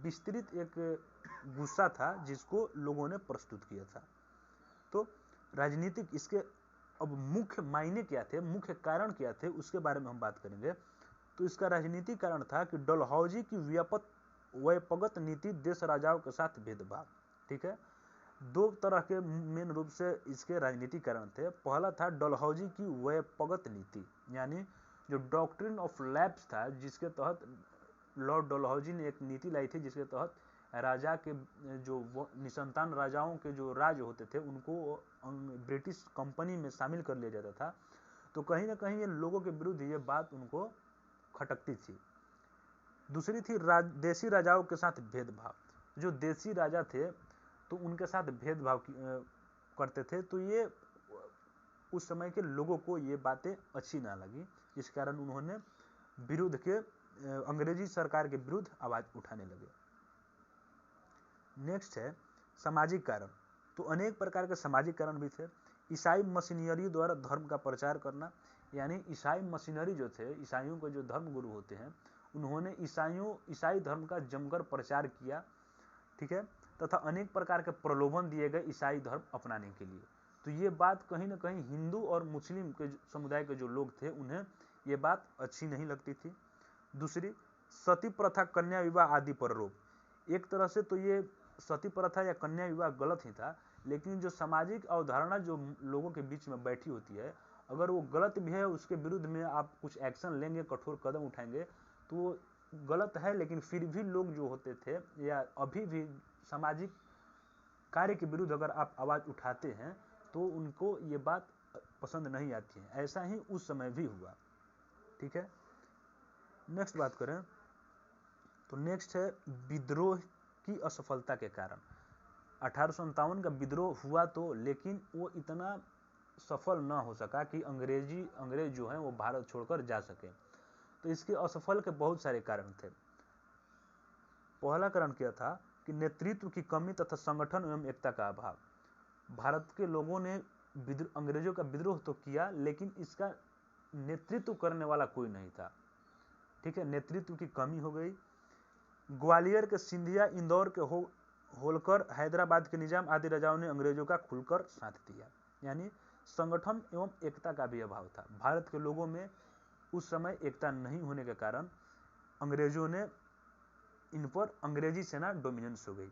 Speaker 1: विस्तृत एक गुस्सा था जिसको लोगों ने प्रस्तुत किया था। तो राजनीतिक इसके अब मुख्य मायने क्या थे, मुख्य कारण क्या थे, उसके बारे में हम बात करेंगे। तो इसका राजनीतिक कारण था कि डलहौजी की व्यापक नीति देश राजाओं के साथ भेदभाव, ठीक है। दो तरह के मेन रूप से इसके राजनीतिक कारण थे। पहला था डलहौजी की व्यापक नीति, यानी जो डॉक्ट्रिन ऑफ लैप्स था जिसके तहत लॉर्ड डलहौजी ने एक नीति लाई थी जिसके तहत राजा के जो निसंतान राजाओं के जो राज होते थे उनको ब्रिटिश कंपनी में शामिल कर लिया जाता था। तो कहीं ना कहीं ये लोगों के विरुद्ध ये बात उनको खटकती थी। दूसरी थी देसी राजाओं के साथ भेदभाव। जो देसी राजा थे तो उनके साथ भेदभाव करते थे, तो ये उस समय के लोगों को ये बातें अच्छी ना लगी, जिस कारण उन्होंने विरुद्ध के अंग्रेजी सरकार के विरुद्ध आवाज उठाने लगे। नेक्स्ट है सामाजिक कारण। तो अनेक प्रकार के सामाजिक कारण भी थे। ईसाई मशीनरी द्वारा धर्म का प्रचार करना, यानी ईसाई मशीनरी जो थे, ईसाइयों के जो धर्म गुरु होते हैं, उन्होंने ईसाई धर्म का जमकर प्रचार किया, ठीक है, तथा अनेक प्रकार के प्रलोभन दिए गए ईसाई धर्म अपनाने के लिए। तो ये बात कहीं ना कहीं हिंदू और मुस्लिम के समुदाय के जो लोग थे उन्हें ये बात अच्छी नहीं लगती थी। दूसरी सती प्रथा, कन्या विवाह आदि पर रोक। एक तरह से तो ये सती प्रथा या कन्या विवाह गलत ही था, लेकिन जो सामाजिक अवधारणा जो लोगों के बीच में बैठी होती है, अगर वो गलत भी है उसके विरुद्ध में आप कुछ एक्शन लेंगे, कठोर कदम उठाएंगे, तो वो गलत है, लेकिन फिर भी लोग जो होते थे या अभी भी सामाजिक कार्य के विरुद्ध अगर आप आवाज उठाते हैं तो उनको ये बात पसंद नहीं आती हैं। ऐसा ही उस समय भी हुआ। ठीक है, नेक्स्ट बात करें तो नेक्स्ट है विद्रोह की असफलता के कारण। 1857 का विद्रोह हुआ तो, लेकिन वो इतना सफल ना हो सका कि अंग्रेज जो हैं वो भारत छोड़कर जा सके। तो इसके असफल के बहुत सारे कारण थे। पहला कारण क्या था कि नेतृत्व की कमी तथा संगठन एवं एकता का अभाव। भारत के लोगों ने अंग्रेजों का विद्रोह तो किया, लेकिन इसका नेतृत्व करने वाला कोई नहीं था। ठीक है, नेतृत्व की कमी हो गई। ग्वालियर के सिंधिया, इंदौर के होलकर, हैदराबाद के निजाम आदि राजाओं ने अंग्रेजों का खुलकर साथ दिया। यानी संगठन एवं एकता का भी अभाव था। भारत के लोगों में उस समय एकता नहीं होने के कारण अंग्रेजों ने इन पर अंग्रेजी सेना डोमिनेंस हो गई,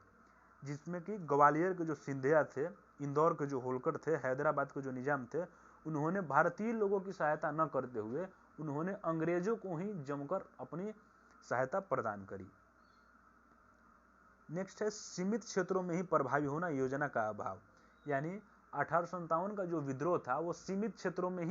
Speaker 1: जिसमें कि ग्वालियर के जो सिंधिया थे, इंदौर के जो होलकर थे, हैदराबाद के जो निजाम थे, उन्होंने भारतीय लोगों की सहायता न करते हुए उन्होंने अंग्रेजों को ही जमकर अपनी सहायता प्रदान करी। नेक्स्ट है सीमित क्षेत्रों में ही प्रभावी होना, योजना का अभाव। यानी 1857 का जो विद्रोह था वो सीमित क्षेत्रों में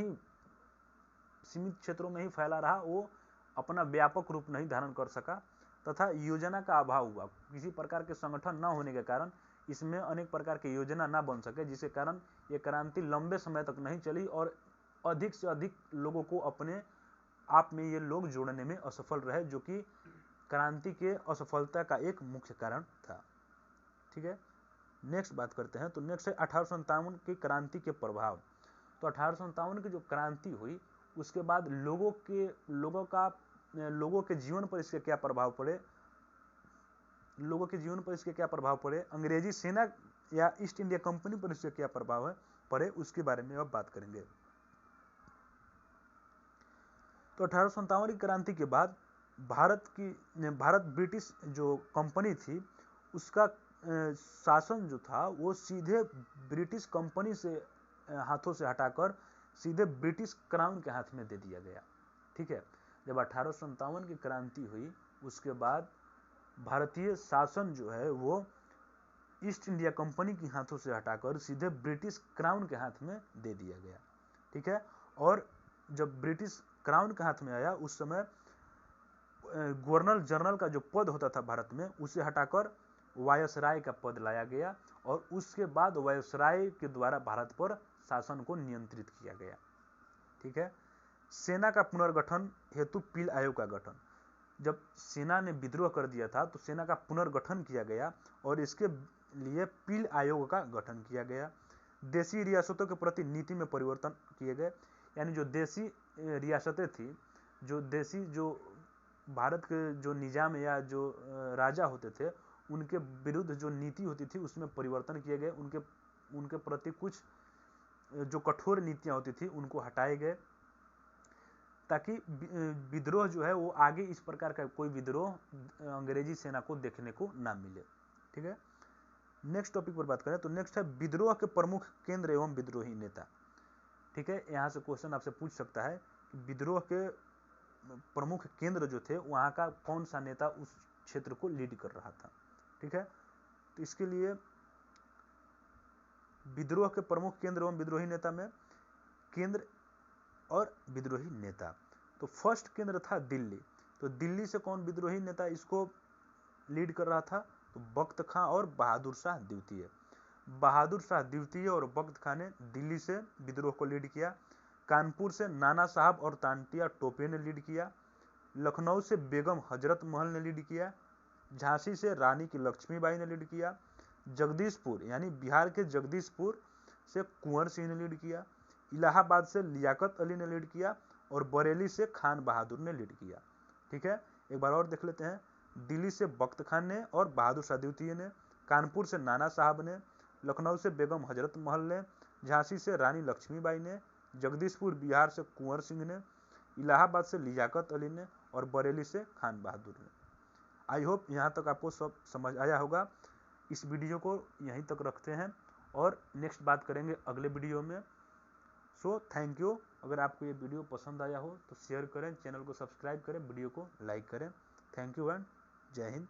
Speaker 1: ही फैला रहा, वो अपना व्यापक रूप नहीं धारण कर सका, तथा योजना का अभाव हुआ। किसी प्रकार के संगठन न होने के कारण इसमें अनेक प्रकार की योजना न बन सके, जिसके कारण ये क्रांति लंबे समय तक नहीं चली और अधिक से अधिक लोगों को अपने आप में ये लोग जोड़ने में असफल रहे, जो कि क्रांति के असफलता का एक मुख्य कारण था। ठीक है, नेक्स्ट बात करते हैं। तो नेक्स्ट है 1857 की क्रांति के प्रभाव। तो 1857 की जो क्रांति हुई उसके बाद लोगों के जीवन पर इसके क्या प्रभाव पड़े, अंग्रेजी सेना या ईस्ट इंडिया कंपनी पर इसके क्या प्रभाव पड़े, उसके बारे में अब बात करेंगे। तो 1857 की क्रांति के बाद भारत ब्रिटिश जो कंपनी थी उसका शासन जो था वो सीधे ब्रिटिश कंपनी से हाथों से हटाकर सीधे ब्रिटिश क्राउन के हाथ में दे दिया गया। ठीक है, जब 1857 की क्रांति हुई उसके बाद भारतीय शासन जो है वो ईस्ट इंडिया कंपनी के हाथों से हटाकर सीधे ब्रिटिश क्राउन के हाथ में दे दिया गया। ठीक है, और जब ब्रिटिश क्राउन के हाथ में आया उस समय गवर्नर जनरल का जो पद होता था भारत में उसे हटाकर वायसराय का पद लाया गया और उसके बाद वायसराय के द्वारा भारत पर शासन को नियंत्रित किया गया। ठीक है, सेना का पुनर्गठन हेतु पील आयोग का गठन। जब सेना ने विद्रोह कर दिया था तो सेना का पुनर्गठन किया गया और इसके लिए पील आयोग का गठन किया गया। देशी रियासतों के प्रति नीति में परिवर्तन किए गए। यानी जो देशी रियासतें थी, जो भारत के जो निजाम या जो राजा होते थे उनके विरुद्ध जो नीति होती थी उसमें परिवर्तन किए गए। उनके प्रति कुछ जो कठोर नीतियां होती थी उनको हटाए गए, ताकि विद्रोह जो है वो आगे इस प्रकार का कोई विद्रोह अंग्रेजी सेना को देखने को ना मिले। ठीक है, नेक्स्ट टॉपिक पर बात करें तो नेक्स्ट है विद्रोह के प्रमुख केंद्र एवं विद्रोही नेता। ठीक है, यहाँ से क्वेश्चन आपसे पूछ सकता है कि विद्रोह के प्रमुख केंद्र जो थे वहाँ का कौन सा नेता उस क्षेत्र को लीड कर रहा था। ठीक है, तो इसके लिए विद्रोह के प्रमुख केंद्र एवं विद्रोही नेता में केंद्र और विद्रोही नेता। तो फर्स्ट केंद्र था दिल्ली। तो दिल्ली से कौन विद्रोही नेता इसको लीड कर रहा था, तो बख्त खां और बहादुर शाह द्वितीय। बहादुर शाह द्वितीय और बख्त खां ने दिल्ली से विद्रोह को लीड किया। कानपुर से नाना साहब और तांतिया टोपे ने लीड किया। लखनऊ से बेगम हजरत महल ने लीड किया। झांसी से रानी की लक्ष्मीबाई ने लीड किया। जगदीशपुर यानी बिहार के जगदीशपुर से कुंवर सिंह ने लीड किया। इलाहाबाद से लियाकत अली ने लीड किया और बरेली से खान बहादुर ने लीड किया। ठीक है, एक बार और देख लेते हैं। दिल्ली से बख्त खान ने और बहादुर शाह द्वितीय ने, कानपुर से नाना साहब ने, लखनऊ से बेगम हजरत महल ने, झांसी से रानी लक्ष्मीबाई ने, जगदीशपुर बिहार से कुंवर सिंह ने, इलाहाबाद से लियाकत अली ने और बरेली से खान बहादुर ने। आई होप यहाँ तक आपको सब समझ आया होगा। इस वीडियो को यहीं तक रखते हैं और नेक्स्ट बात करेंगे अगले वीडियो में। So thank you. अगर आपको ये वीडियो पसंद आया हो तो शेयर करें, चैनल को सब्सक्राइब करें, वीडियो को लाइक करें। थैंक यू एंड जय हिंद।